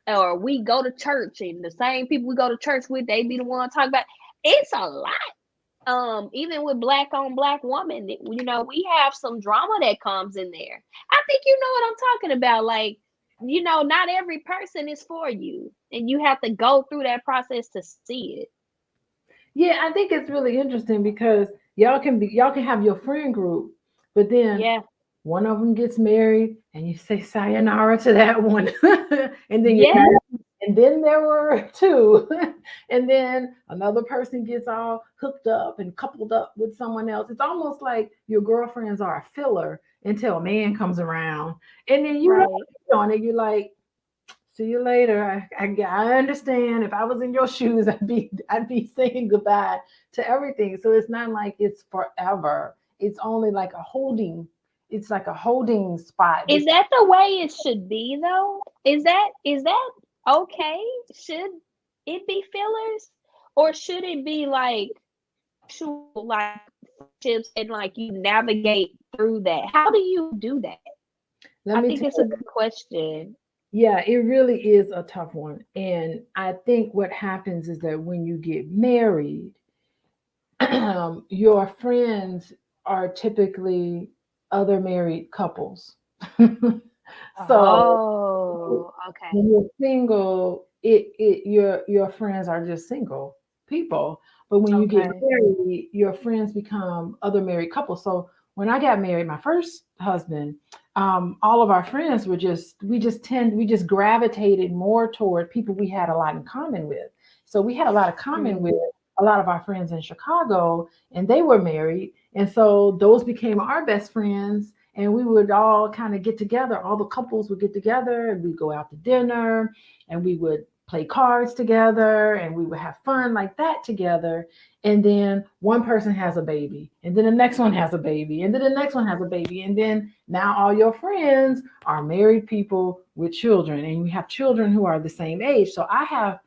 Or we go to church and the same people we go to church with, they be the one talking about. It's a lot. Even with black on black woman, we have some drama that comes in there. I think you know what I'm talking about. Like, not every person is for you, and you have to go through that process to see it. Yeah, I think it's really interesting because y'all can have your friend group, but then Yeah. one of them gets married and you say sayonara to that one. And then you Yeah. and then there were two. And then another person gets all hooked up and coupled up with someone else. It's almost like your girlfriends are a filler until a man comes around. And then you Right. on it, you're like, see you later. I understand. If I was in your shoes, I'd be saying goodbye to everything. So it's not like it's forever. It's only like a holding. It's like a holding spot. Is that the way it should be though? Is that okay? Should it be fillers? Or should it be like actual like friendships and like you navigate through that? How do you do that? Let I me think tell it's a good question. Yeah, it really is a tough one. And I think what happens is that when you get married, your friends are typically other married couples. So Oh, okay. when you're single, your friends are just single people. But when you get Okay. married, your friends become other married couples. So when I got married, my first husband, all of our friends were we just gravitated more toward people we had a lot in common with. So we had a lot of common with Mm, a lot of our friends in Chicago, and they were married, and so those became our best friends, and we would all kind of get together. All the couples would get together and we'd go out to dinner and we would play cards together and we would have fun like that together. And then one person has a baby, and then the next one has a baby, and then the next one has a baby. And then now all your friends are married people with children, and you have children who are the same age. So I have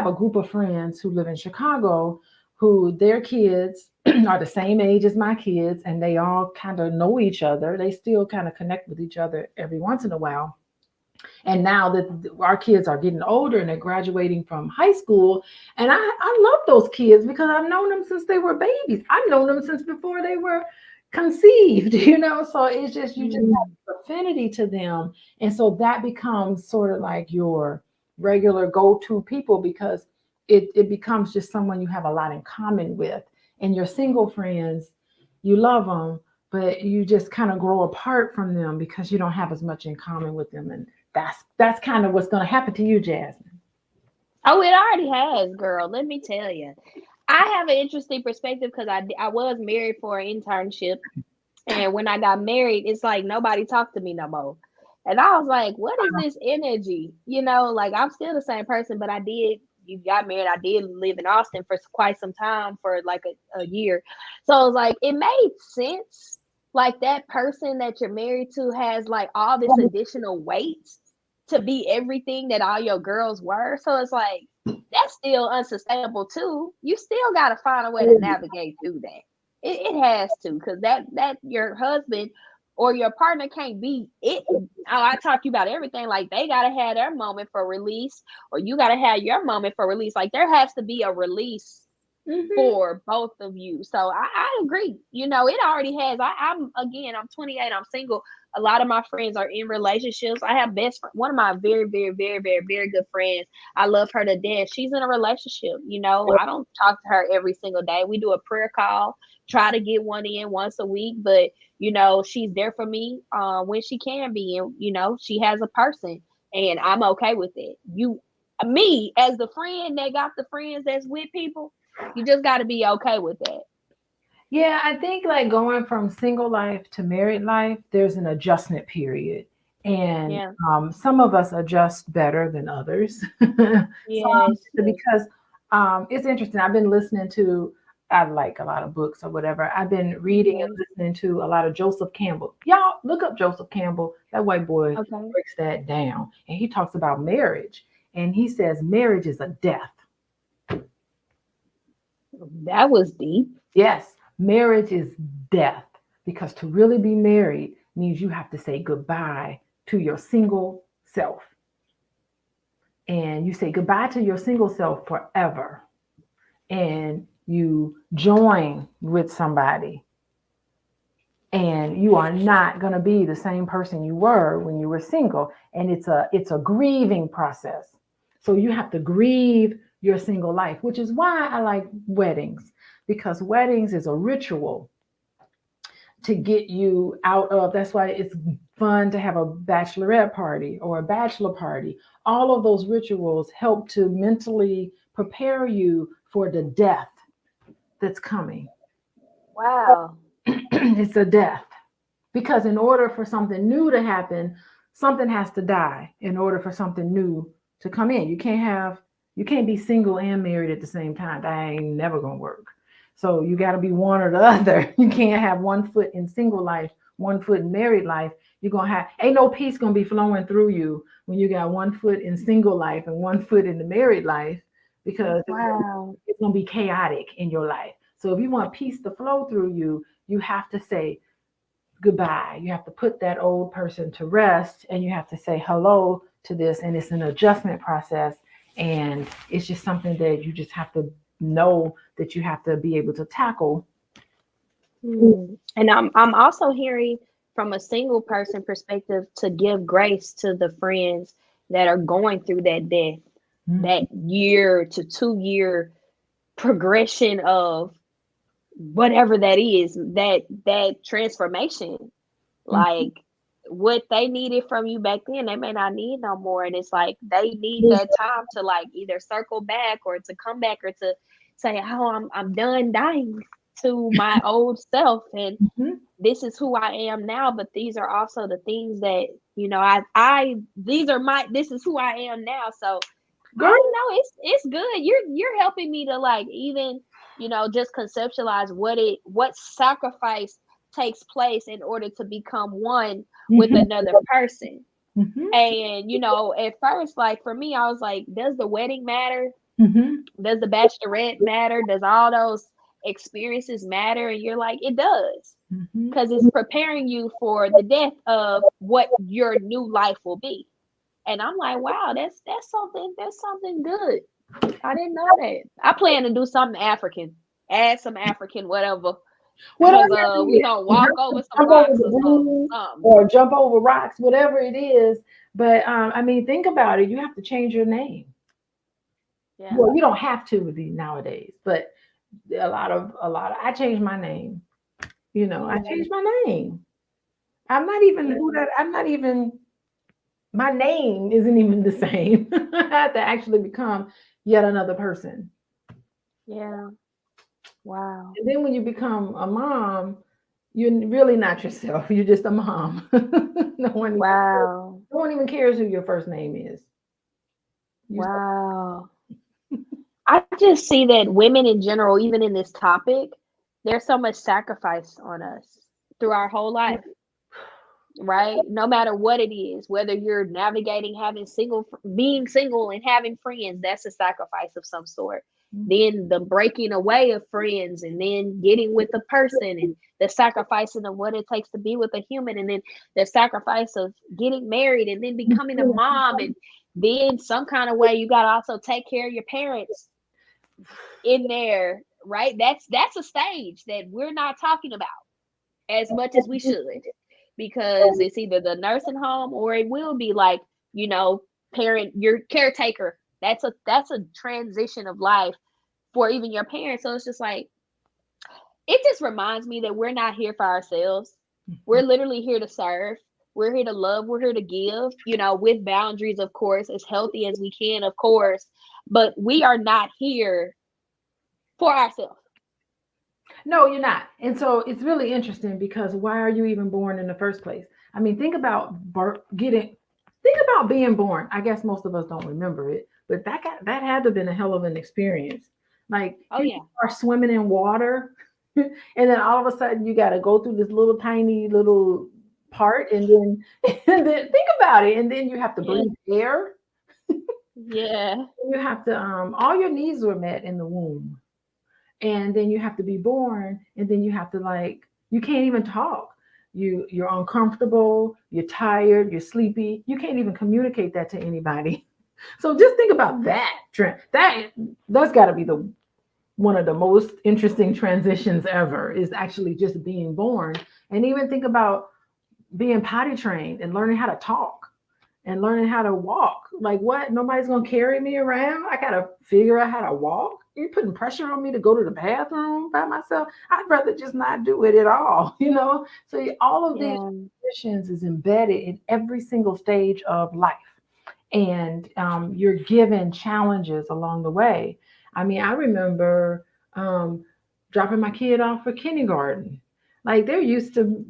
a group of friends who live in Chicago who their kids are the same age as my kids, and they all kind of know each other. They still kind of connect with each other every once in a while. And now that our kids are getting older and they're graduating from high school, and I love those kids because I've known them since they were babies. I've known them since before they were conceived, so it's just you just Mm. have affinity to them. And so that becomes sort of like your regular go-to people, because it becomes just someone you have a lot in common with. And your single friends, you love them, but you just kind of grow apart from them because you don't have as much in common with them. And that's kind of what's going to happen to you, Jasmine. Oh, it already has, girl. Let me tell you. I have an interesting perspective because I was married for an internship. And when I got married, it's like nobody talked to me no more. And I was like, what is this energy? Like I'm still the same person, but you got married. I did live in Austin for quite some time, for like a year. So it was like, it made sense. Like that person that you're married to has like all this additional weight to be everything that all your girls were. So it's like, that's still unsustainable too. You still got to find a way to navigate through that. It has to, because that your husband or your partner can't be it. Oh, I talk to you about everything. Like they gotta have their moment for release, or you gotta have your moment for release. Like there has to be a release Hmm. for both of you. So I agree. It already has. I'm 28. I'm single. A lot of my friends are in relationships. I have one of my very, very, very, very, very good friends. I love her to death. She's in a relationship. I don't talk to her every single day. We do a prayer call, try to get one in once a week, but she's there for me when she can be, and she has a person, and I'm okay with it. Me as the friend that got the friends that's with people, you just got to be okay with that. Yeah, I think like going from single life to married life, there's an adjustment period. And Yeah. some of us adjust better than others. Yes. Yes. Because it's interesting. I've been listening to, I like a lot of books or whatever. I've been reading and Hmm. listening to a lot of Joseph Campbell. Y'all look up Joseph Campbell. That white boy Okay. breaks that down. And he talks about marriage. And he says marriage is a death. That was deep. Yes, marriage is death, because to really be married means you have to say goodbye to your single self. And you say goodbye to your single self forever. And you join with somebody, and you are not going to be the same person you were when you were single. And it's a grieving process. So you have to grieve your single life, which is why I like weddings, because weddings is a ritual to get you out of. That's why it's fun to have a bachelorette party or a bachelor party. All of those rituals help to mentally prepare you for the death that's coming. Wow. It's a death, because in order for something new to happen, something has to die in order for something new to come in. You can't be single and married at the same time. That ain't never gonna work. So you got to be one or the other. You can't have one foot in single life, one foot in married life. You're gonna have ain't no peace gonna be flowing through you when you got one foot in single life and one foot in the married life, because Wow. it's gonna be chaotic in your life. So if you want peace to flow through you, you have to say goodbye. You have to put that old person to rest, and you have to say hello to this. And it's an adjustment process. And it's just something that you just have to know that you have to be able to tackle. And I'm also hearing from a single person perspective to give grace to the friends that are going through that death, that year to 2 year progression of whatever that is, that transformation. Like what they needed from you back then, they may not need no more. And it's like they need that time to like either circle back or to come back or to say, oh, I'm done dying to my old self, and Mhm. this is who I am now, but these are also the things that, I these are my this is who I am now. So I Girl, don't know, it's good. You're helping me to like even, just conceptualize what sacrifice takes place in order to become one with mhm, another person. mhm, And at first, like for me, I was like, does the wedding matter? mhm, Does the bachelorette matter? Does all those experiences matter? And you're like, it does, mhm. because it's preparing you for the death of what your new life will be. And I'm like, wow, that's something good. I didn't know that. I plan to do something African, add some African whatever, Whatever Cause it we is. gonna walk over some Jump over rocks the or broom something. or jump over rocks, whatever it is. But I mean, think about it. You have to change your name. Yeah. Well, you don't have to nowadays, but a lot of I changed my name. I Yeah. changed my name. I'm not even Yeah. who that. I'm not even. My name isn't even the same. I had to actually become yet another person. Yeah. Wow. And then when you become a mom, you're really not yourself. You're just a mom. no one even Wow. no one even cares who your first name is. You Wow. I just see that women in general, even in this topic, there's so much sacrifice on us through our whole life, right? No matter what it is, whether you're navigating being single and having friends, that's a sacrifice of some sort. Then the breaking away of friends and then getting with a person and the sacrificing of what it takes to be with a human and then the sacrifice of getting married and then becoming a mom and then some kind of way you got to also take care of your parents in there, right? That's a stage that we're not talking about as much as we should because it's either the nursing home or it will be like, you know, parent your caretaker. That's a transition of life for even your parents. So it's just like it just reminds me that we're not here for ourselves. We're literally here to serve. We're here to love. We're here to give, with boundaries, of course, as healthy as we can, of course. But we are not here for ourselves. No, you're not. And so it's really interesting because why are you even born in the first place? I mean, think about being born. I guess most of us don't remember it, but that had to have been a hell of an experience. Like Oh, here yeah. you are swimming in water, and then all of a sudden you got to go through this little tiny little part, and then and then think about it, and then you have to Yeah. breathe air. Yeah. You have to all your needs were met in the womb, and then you have to be born, and then you have to you can't even talk. You're uncomfortable, you're tired, you're sleepy, you can't even communicate that to anybody. So just think about that trend. That's got to be the one of the most interesting transitions ever, is actually just being born. And even think about being potty trained and learning how to talk and learning how to walk. Like, what? Nobody's gonna carry me around. I gotta figure out how to walk. You're putting pressure on me to go to the bathroom by myself. I'd rather just not do it at all, So all of these Yeah. transitions is embedded in every single stage of life, and you're given challenges along the way. I mean, I remember dropping my kid off for kindergarten. Like, they're used to,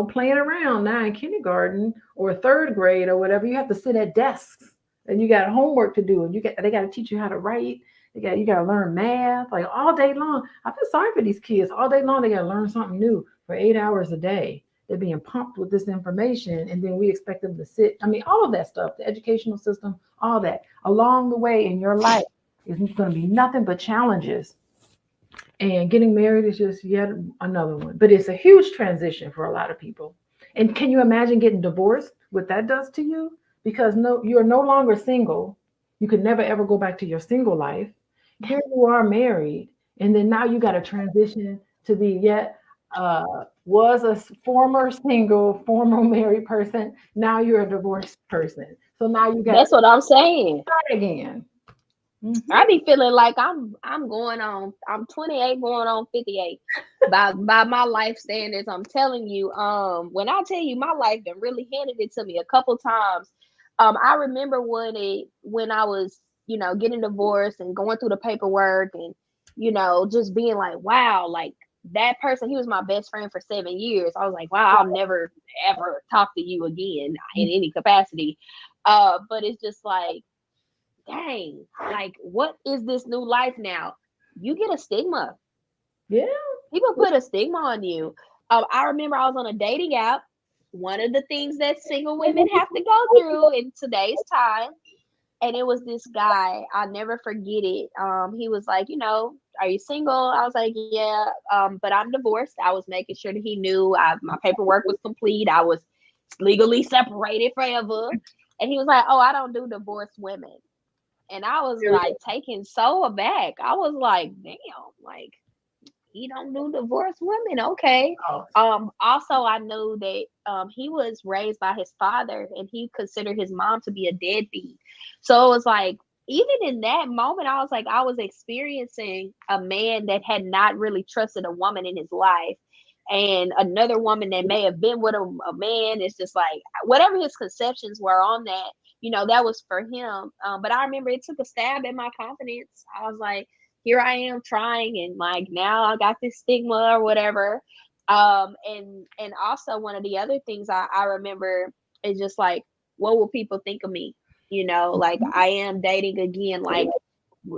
playing around. Now in kindergarten or third grade or whatever, you have to sit at desks and you got homework to do, and they got to teach you how to write. You got to learn math like all day long. I feel sorry for these kids. All day long they got to learn something new for 8 hours a day. They're being pumped with this information, and then we expect them to sit. I mean, all of that stuff, the educational system, all that along the way in your life is going to be nothing but challenges. And getting married is just yet another one. But it's a huge transition for a lot of people. And can you imagine getting divorced? What that does to you? Because no, you're no longer single. You could never ever go back to your single life. Here you are married, and then now you got to transition to be yet was a former single, former married person. Now you're a divorced person. So now you got to That's what I'm saying. start again. I be feeling like I'm 28 going on 58 by my life standards. I'm telling you, when I tell you my life been really handed it to me a couple times. I remember when I was, getting divorced and going through the paperwork and, just being like, wow, like that person, he was my best friend for 7 years. I was like, wow, I'll never ever talk to you again in any capacity. But it's just like, dang, like what is this new life now? You get a stigma. Yeah. People put a stigma on you. I remember I was on a dating app. One of the things that single women have to go through in today's time, and it was this guy. I'll never forget it. He was like, are you single? I was like, yeah, but I'm divorced. I was making sure that he knew my paperwork was complete. I was legally separated forever. And he was like, oh, I don't do divorced women. And I was like taken so aback. I was like, damn, like he don't do divorced women. Okay. Oh, Also I knew that he was raised by his father and he considered his mom to be a deadbeat. So it was like even in that moment, I was like, I was experiencing a man that had not really trusted a woman in his life. And another woman that may have been with a man, it's just like whatever his conceptions were on that, that was for him. But I remember it took a stab at my confidence. I was like, here I am trying, and like now I got this stigma or whatever. And also one of the other things I remember is just like, what will people think of me? Like I am dating again. Like,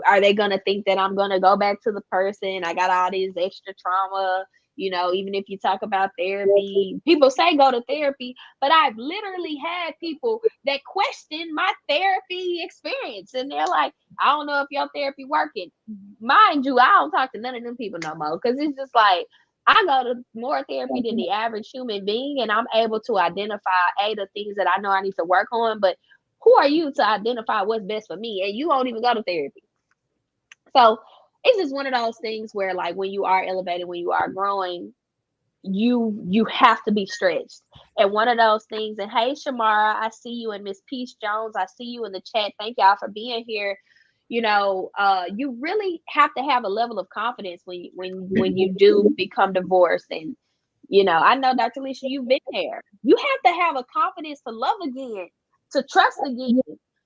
are they gonna think that I'm gonna go back to the person? I got all this extra trauma. Even if you talk about therapy, people say go to therapy, but I've literally had people that question my therapy experience, and they're like, I don't know if your therapy working. Mind you, I don't talk to none of them people no more because it's just like I go to more therapy than the average human being, and I'm able to identify the things that I know I need to work on. But who are you to identify what's best for me? And you won't even go to therapy. So it's just one of those things where like when you are elevated, when you are growing, you have to be stretched. And one of those things, and hey Shamara, I see you, and Miss Peace Jones, I see you in the chat. Thank y'all for being here. You really have to have a level of confidence when you do become divorced. And I know Dr. Alicia, you've been there. You have to have a confidence to love again, to trust again,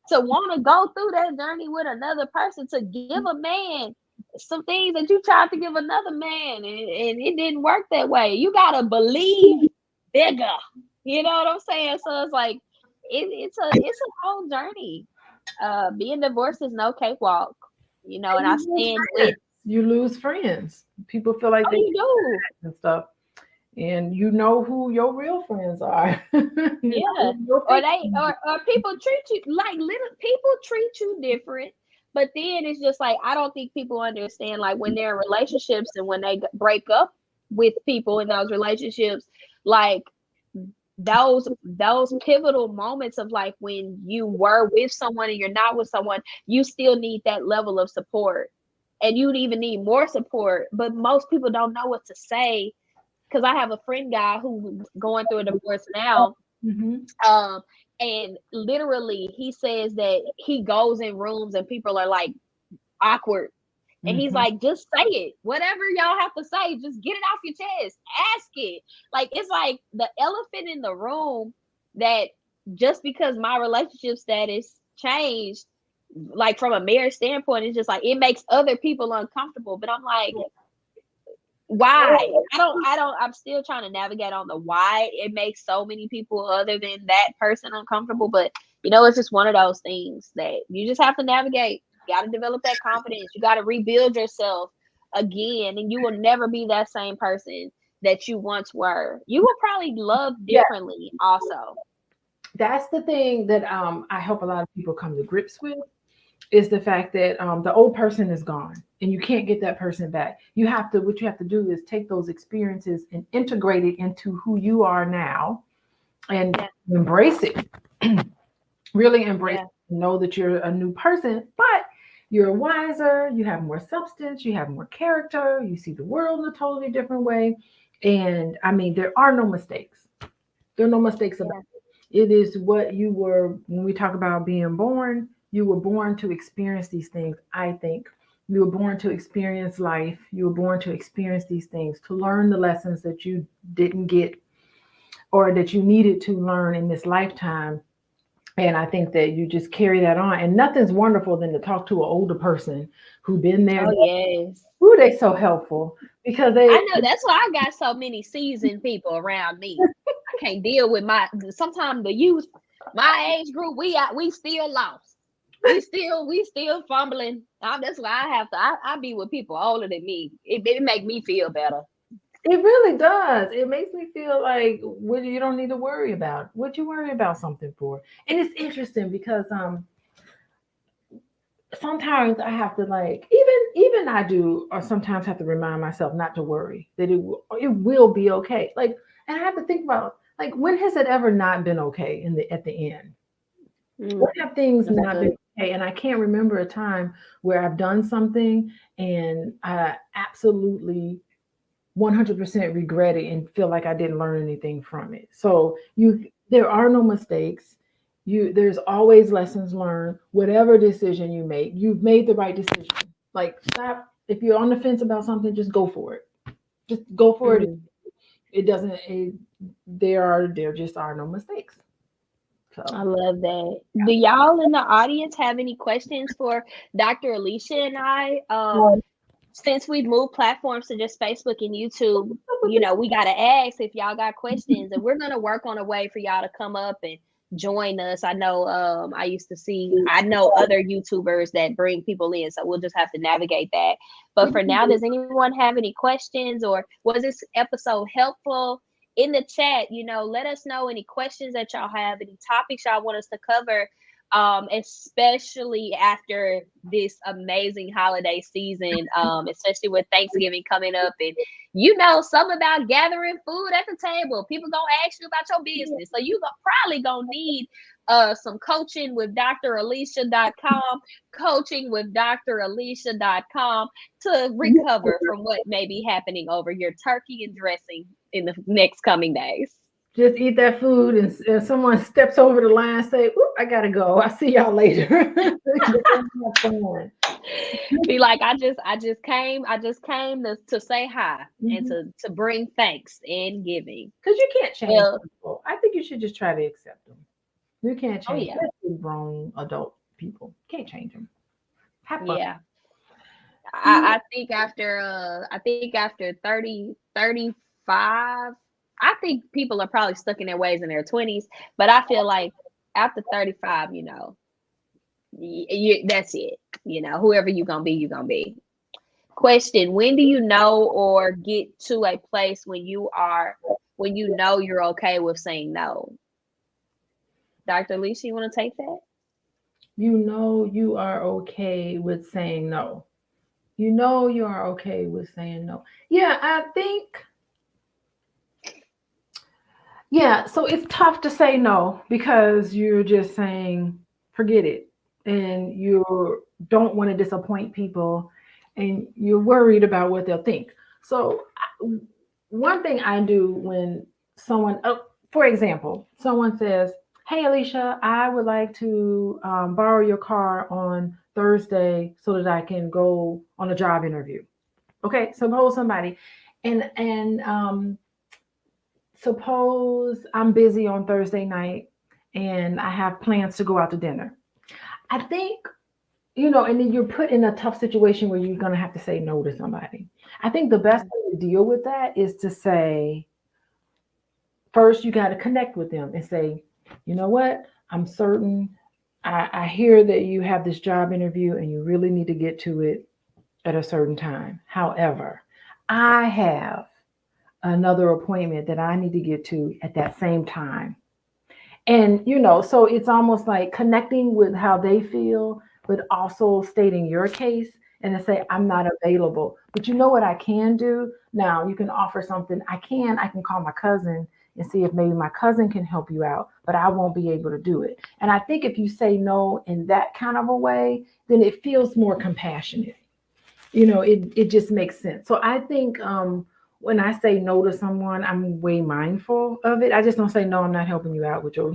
to want to go through that journey with another person, to give a man some things that you tried to give another man, and it didn't work that way. You gotta believe bigger. You know what I'm saying? So it's like it's a whole journey. Being divorced is no cakewalk, and I stand with. You lose friends. People feel like Oh, they you do. and stuff, and you know who your real friends are. You Yeah. know who your Or fake they friends or people treat you like little people treat you different. But then it's just like I don't think people understand like when they're in relationships and when they break up with people in those relationships, like those pivotal moments of like when you were with someone and you're not with someone, you still need that level of support. And you'd even need more support. But most people don't know what to say. Because I have a friend guy who's going through a divorce now. are. Mhm. Um, and literally he says that he goes in rooms and people are like awkward. And he's Mhm. like, just say it. Whatever y'all have to say, just get it off your chest. Ask it. Like it's like the elephant in the room that just because my relationship status changed, like from a marriage standpoint, it's just like it makes other people uncomfortable. But I'm like, why? I'm still trying to navigate on the why it makes so many people other than that person uncomfortable. But it's just one of those things that you just have to navigate. You got to develop that confidence. You got to rebuild yourself again, and you will never be that same person that you once were. You will probably love Yeah, differently also. that's the thing that I hope a lot of people come to grips with is the fact that the old person is gone and you can't get that person back. What you have to do is take those experiences and integrate it into who you are now and Yeah. embrace it. Really embrace Yeah. it. Know that you're a new person, but you're wiser, you have more substance, you have more character, you see the world in a totally different way. And I mean, there are no mistakes. There are no mistakes about Yeah. it. It is what you were when we talk about being born, you were born to experience these things, I think. You were born to experience life. You were born to experience these things, to learn the lessons that you didn't get or that you needed to learn in this lifetime. And I think that you just carry that on. And nothing's wonderful than to talk to an older person who's been there. Oh yes. Ooh, they so helpful because I they know that's why I got so many seasoned people around me. I can't deal with sometimes the youth, my age group, we still lost. We still fumbling. That's why I have to I be with people older than me. It make me feel better. it really does. It makes me feel like what you don't need to worry about. What you worry about something for? And it's interesting because sometimes I have to like even I do or sometimes have to remind myself not to worry that it will be okay. Like and I have to think about like when has it ever not been okay in the at the end? Mm, What have things that's not good. been okay? And I can't remember a time where I've done something and I absolutely 100% regret it and feel like I didn't learn anything from it. So there are no mistakes. There's always lessons learned. Whatever decision you make, you've made the right decision. Like, stop. If you're on the fence about something, just go for it. Just go for it. Mm. It doesn't. There just are no mistakes. I So love that. Do y'all in the audience have any questions for Dr. Alicia and I? Since we've moved platforms to just Facebook and YouTube, we got to ask if y'all got questions, and we're going to work on a way for y'all to come up and join us. I know I know other YouTubers that bring people in, so we'll just have to navigate that. But for now, does anyone have any questions, or was this episode helpful? In the chat, let us know any questions that y'all have, any topics y'all want us to cover, especially after this amazing holiday season, especially with Thanksgiving coming up, and some about gathering food at the table. People gonna ask you about your business, so you probably gonna need some coaching with dralicia.com, coaching with dralicia.com to recover from what may be happening over your turkey and dressing in the next coming days. just eat that food, and if someone steps over the line, say, "Oop, I gotta go. I'll see y'all later." Be like, I just came to say hi and to bring thanks and giving. Because you can't change people. I think you should just try to accept them. You can't change grown adult people. Can't change them. Yeah. I think after 30, 35, I think people are probably stuck in their ways in their 20s, but I feel like after 35, that's it. Whoever you're gonna be, you're gonna be. Question: when do you know or get to a place when you know you're okay with saying no? Dr. Alicia, you want to take that? You are okay with saying no. You are okay with saying no. Yeah, I think. Yeah, so it's tough to say no because you're just saying, forget it. And you don't want to disappoint people and you're worried about what they'll think. So, one thing I do when someone, for example, someone says, "Hey, Alicia, I would like to borrow your car on Thursday so that I can go on a job interview." Okay, suppose somebody, and suppose I'm busy on Thursday night and I have plans to go out to dinner. I think, and then you're put in a tough situation where you're going to have to say no to somebody. I think the best way to deal with that is to say, first, you got to connect with them and say, "You know what? I'm certain I hear that you have this job interview and you really need to get to it at a certain time. However, I have another appointment that I need to get to at that same time." And, so it's almost like connecting with how they feel, but also stating your case and to say, "I'm not available. But you know what I can do? Now you can offer something. I can call my cousin and see if maybe my cousin can help you out, but I won't be able to do it." And I think if you say no in that kind of a way, then it feels more compassionate. It just makes sense. So I think when I say no to someone, I'm way mindful of it. I just don't say, "No, I'm not helping you out with your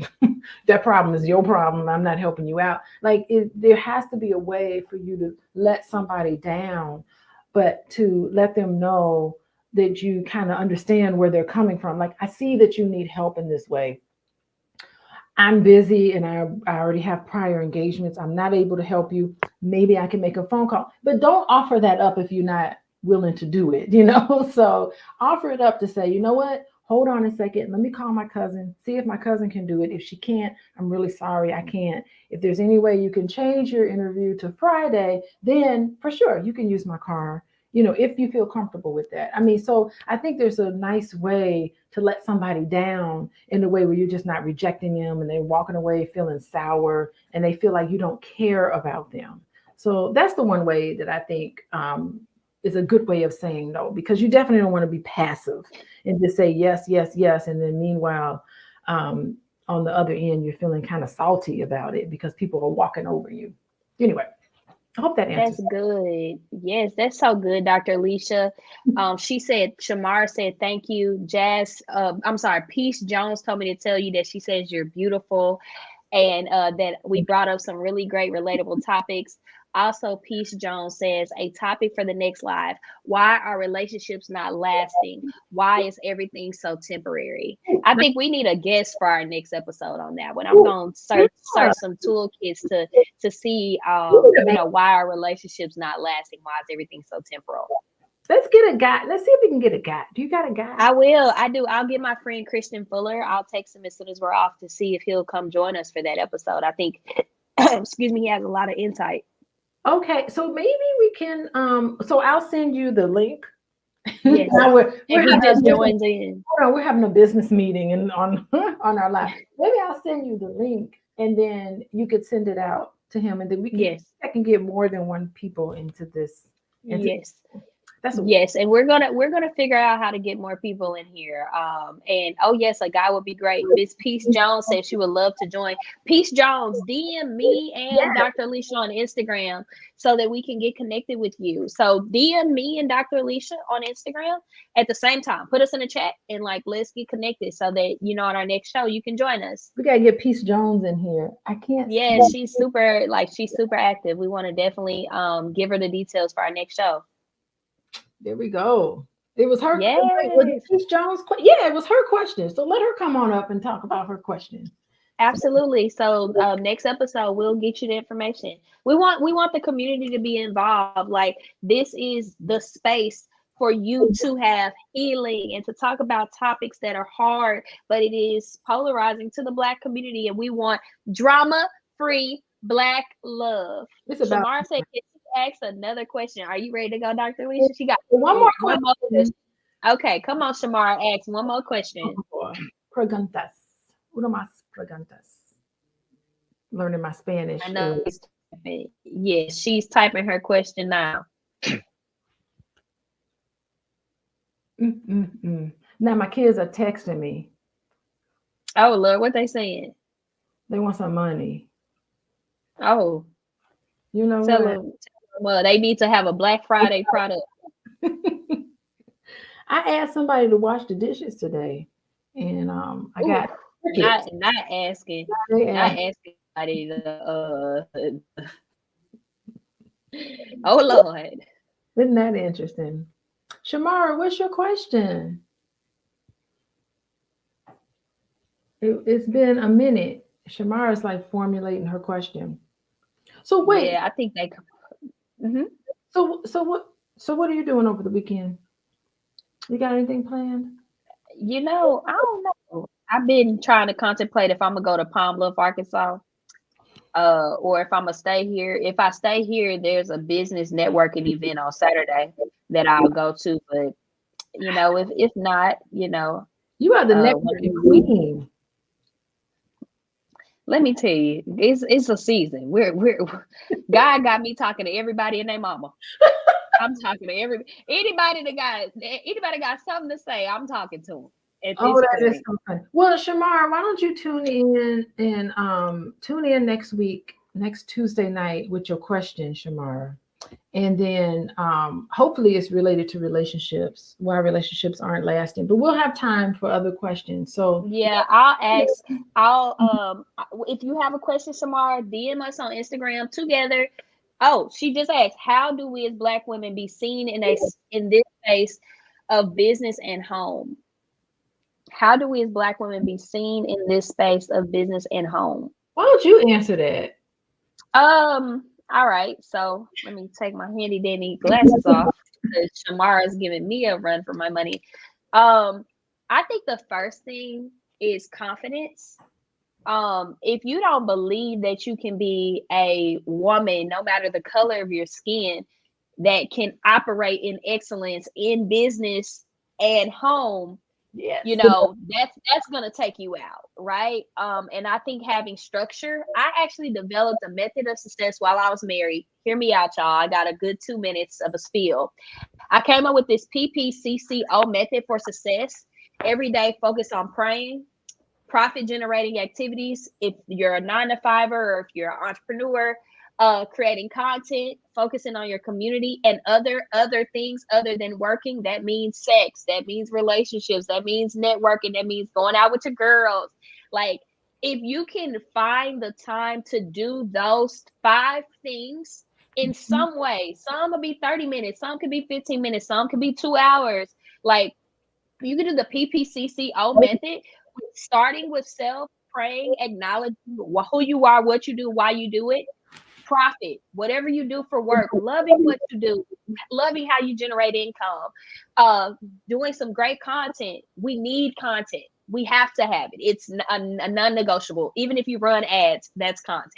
that problem is your problem. I'm not helping you out." Like there has to be a way for you to let somebody down, but to let them know that you kind of understand where they're coming from. Like, "I see that you need help in this way. I'm busy and I already have prior engagements. I'm not able to help you. Maybe I can make a phone call." But don't offer that up if you're not willing to do it, So offer it up to say, "You know what? Hold on a second. Let me call my cousin, see if my cousin can do it. If she can't, I'm really sorry, I can't. If there's any way you can change your interview to Friday, then for sure you can use my car, if you feel comfortable with that." So I think there's a nice way to let somebody down in a way where you're just not rejecting them and they're walking away feeling sour and they feel like you don't care about them. So that's the one way that I think is a good way of saying no, because you definitely don't want to be passive and just say yes, yes, yes. And then meanwhile, on the other end, you're feeling kind of salty about it because people are walking over you. Anyway. I hope that That's answers. good. Yes, that's so good, Dr. Alicia. She said, Shamar said, thank you. Jazz, I'm sorry, Peace Jones told me to tell you that she says you're beautiful and that we brought up some really great relatable topics. Also, Peace Jones says, a topic for the next live. Why are relationships not lasting? Why is everything so temporary? I think we need a guest for our next episode on that one. I'm going to search some toolkits to see, why our relationships not lasting. Why is everything so temporal? Let's get a guy. Let's see if we can get a guy. Do you got a guy? I will. I do. I'll get my friend Christian Fuller. I'll text him as soon as we're off to see if he'll come join us for that episode. I think, excuse me, he has a lot of insight. Okay, so maybe we can. So I'll send you the link. Yes. Now and he just joins in. We're having a business meeting and on on our live. Maybe I'll send you the link, and then you could send it out to him, and then we can. Yes. I can get more than one people into this. Yes. That's yes, and we're gonna figure out how to get more people in here. And oh yes, a guy would be great. Miss Peace Jones said she would love to join. Peace Jones, DM me and Dr. Alicia on Instagram so that we can get connected with you. So DM me and Dr. Alicia on Instagram at the same time. Put us in the chat and let's get connected so that on our next show you can join us. We gotta get Peace Jones in here. I can't. Yeah, she's super active. We want to definitely give her the details for our next show. There we go. It was her. Yes. Was it Peace Jones? Yeah, it was her question. So let her come on up and talk about her question. Absolutely. So next episode we'll get you the information. We want the community to be involved. Like this is the space for you to have healing and to talk about topics that are hard, but it is polarizing to the Black community, and we want drama-free Black love. Shamar said, ask another question. Are you ready to go, Dr. Alicia? She got one more question. Okay, come on, Shamar. Ask one more question. Preguntas. Uno más preguntas. Learning my Spanish. I know. Yes, she's typing her question now. Now my kids are texting me. Oh Lord, what they saying? They want some money. Oh, you know tell them, well, they need to have a Black Friday product. I asked somebody to wash the dishes today, and I got not asking anybody to. Oh Lord, isn't that interesting? Shamara, what's your question? It's been a minute. Shamara's formulating her question. So wait. Yeah, I think they. Mm-hmm. So what are you doing over the weekend? You got anything planned? I don't know. I've been trying to contemplate if I'm gonna go to Palm Bluff, Arkansas, or if I'm gonna stay here. If I stay here, there's a business networking event on Saturday that I'll go to. But if not, you are the networking queen. Let me tell you, it's a season. We're God got me talking to everybody and their mama. I'm talking to anybody that got something to say. I'm talking to them. That is so fun. Well, Shamar, why don't you tune in next week, next Tuesday night with your question, Shamar, and then hopefully it's related to relationships, why relationships aren't lasting. But we'll have time for other questions. So yeah, I'll ask. If you have a question, Shamar, DM us on Instagram together. Oh, she just asked, how do we as Black women be seen in this space of business and home? How do we as Black women be seen in this space of business and home? Why don't you answer that? All right. So let me take my handy dandy glasses off because Shamara is giving me a run for my money. I think the first thing is confidence. If you don't believe that you can be a woman, no matter the color of your skin, that can operate in excellence in business and home, yes, that's gonna take you out, right? And I think having structure, I actually developed a method of success while I was married. Hear me out, y'all. I got a good 2 minutes of a spiel. I came up with this PPCCO method for success. Every day, focus on praying, profit generating activities. If you're a 9-to-5er or if you're an entrepreneur, creating content, focusing on your community, and other things other than working. That means sex, that means relationships, that means networking, that means going out with your girls. Like, if you can find the time to do those 5 things in some way, some will be 30 minutes, some could be 15 minutes, some could be 2 hours. Like, you can do the PPCCO method, starting with self, praying, acknowledging who you are, what you do, why you do it. Profit, whatever you do for work, loving what you do, loving how you generate income, doing some great content. We need content. We have to have it. It's a non-negotiable. Even if you run ads, that's content.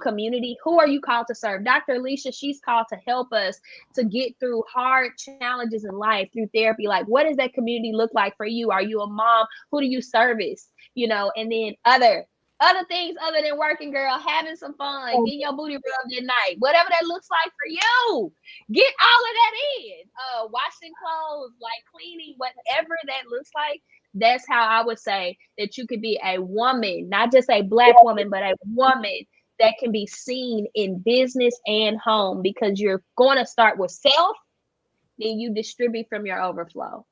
Community, who are you called to serve? Dr. Alicia, she's called to help us to get through hard challenges in life through therapy. Like, what does that community look like for you? Are you a mom? Who do you service? And then other things other than working, girl, having some fun, getting your booty rubbed at night, whatever that looks like for you. Get all of that in. Washing clothes, like cleaning, whatever that looks like. That's how I would say that you could be a woman, not just a Black woman, but a woman that can be seen in business and home, because you're going to start with self, then you distribute from your overflow.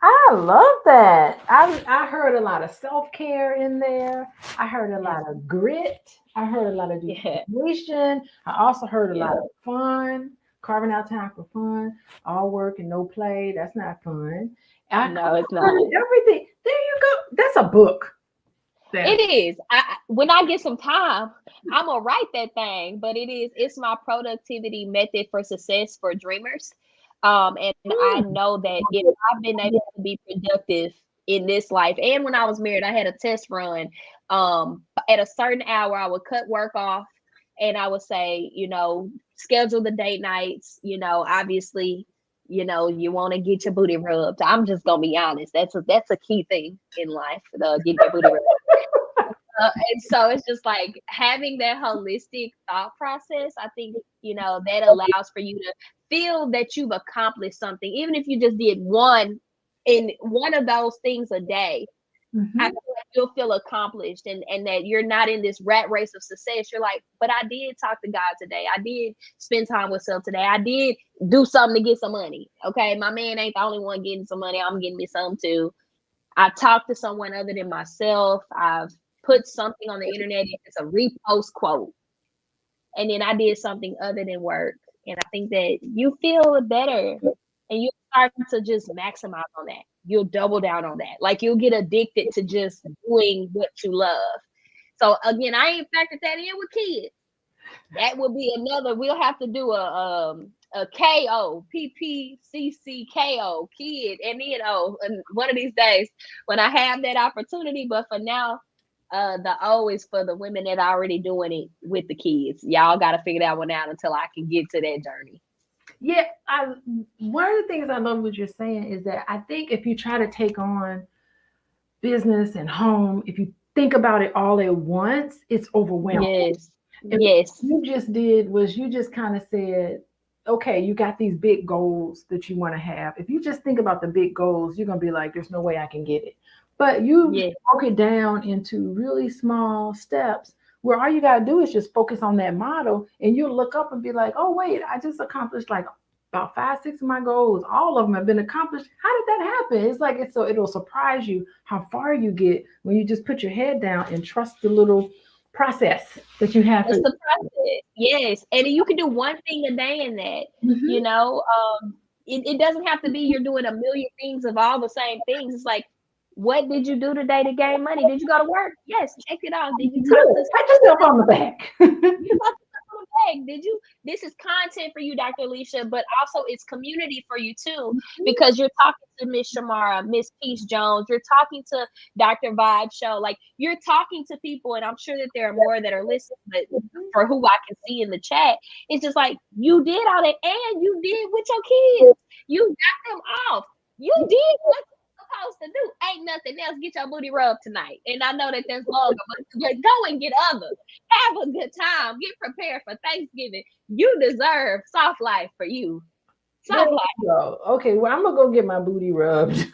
I love that. I heard a lot of self-care in there. I heard a lot of grit. I heard a lot of determination. I also heard a lot of fun, carving out time for fun. All work and no play. That's not fun. No, it's not. Everything. There you go. That's a book. It is. When I get some time, I'm gonna write that thing. But it's my productivity method for success for dreamers. And I know that if I've been able to be productive in this life, and when I was married, I had a test run. At a certain hour, I would cut work off, and I would say, schedule the date nights. Obviously, you want to get your booty rubbed. I'm just gonna be honest. That's a key thing in life. Getting your booty rubbed. And so it's just like having that holistic thought process. I think, that allows for you to feel that you've accomplished something, even if you just did one of those things a day. I feel like you'll feel accomplished, and that you're not in this rat race of success. You're like, but I did talk to God today. I did spend time with self today. I did do something to get some money. Okay, my man ain't the only one getting some money. I'm getting me some too. I talked to someone other than myself. I've put something on the internet. It's a repost quote. And then I did something other than work. And I think that you feel better, and you start to just maximize on that. You'll double down on that. Like, you'll get addicted to just doing what you love. So again, I ain't factored that in with kids. That will be another. We'll have to do a KO, PPCCKO, kid, and then and one of these days when I have that opportunity. But for now, the O is for the women that are already doing it with the kids. Y'all got to figure that one out until I can get to that journey. Yeah, one of the things I love what you're saying is that I think if you try to take on business and home, if you think about it all at once, it's overwhelming. Yes. What you just did was you just kind of said, okay, you got these big goals that you want to have. If you just think about the big goals, you're going to be like, there's no way I can get it. But you broke it down into really small steps where all you got to do is just focus on that model, and you'll look up and be like, oh, wait, I just accomplished like about 5-6 of my goals. All of them have been accomplished. How did that happen? It's like, it'll surprise you how far you get when you just put your head down and trust the little process that you have. It's the process. Yes. And you can do one thing a day in that, it doesn't have to be you're doing a million things of all the same things. It's like, what did you do today to gain money? Did you go to work? Yes. Check it out. Did you talk to pat yourself on the back? Did you? This is content for you, Dr. Alicia, but also it's community for you too, because you're talking to Miss Shamara, Miss Peace Jones, you're talking to Dr. Vibe Show, like you're talking to people, and I'm sure that there are more that are listening, but for who I can see in the chat, it's just like you did all that, and you did with your kids, you got them off, you did what supposed to do. Ain't nothing else. Get your booty rubbed tonight. And I know that there's longer, but go and get others. Have a good time. Get prepared for Thanksgiving. You deserve soft life for you. Soft life. Okay, well, I'm gonna go get my booty rubbed.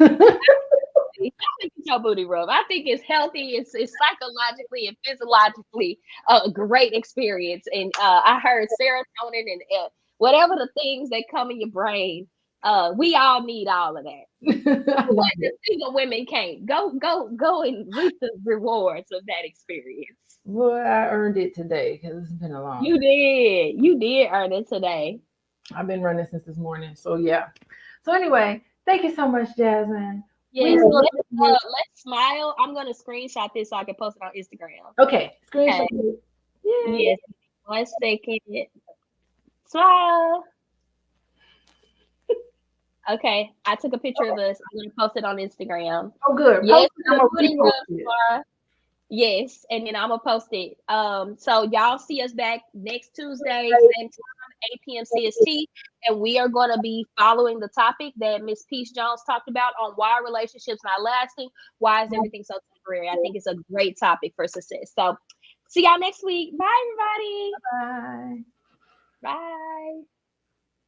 think it's your booty rub. I think it's healthy. It's psychologically and physiologically a great experience. And I heard serotonin and whatever the things that come in your brain. We all need all of that. But the single women can't. Go and reap the rewards of that experience. Well, I earned it today because it's been a long You did. You did earn it today. I've been running since this morning. So yeah. So anyway, thank you so much, Jasmine. Yes, let's smile. I'm gonna screenshot this so I can post it on Instagram. Okay. Screenshot. Okay. Yes. 1 second. Smile. Okay, I took a picture of us. I'm gonna post it on Instagram. Oh, good. Yes, yes, and then I'm gonna post it. So y'all see us back next Tuesday, same time, 8 p.m. CST, and we are gonna be following the topic that Miss Peace Jones talked about on why relationships not lasting. Why is everything so temporary? I think it's a great topic for success. So see y'all next week. Bye, everybody. Bye. Bye.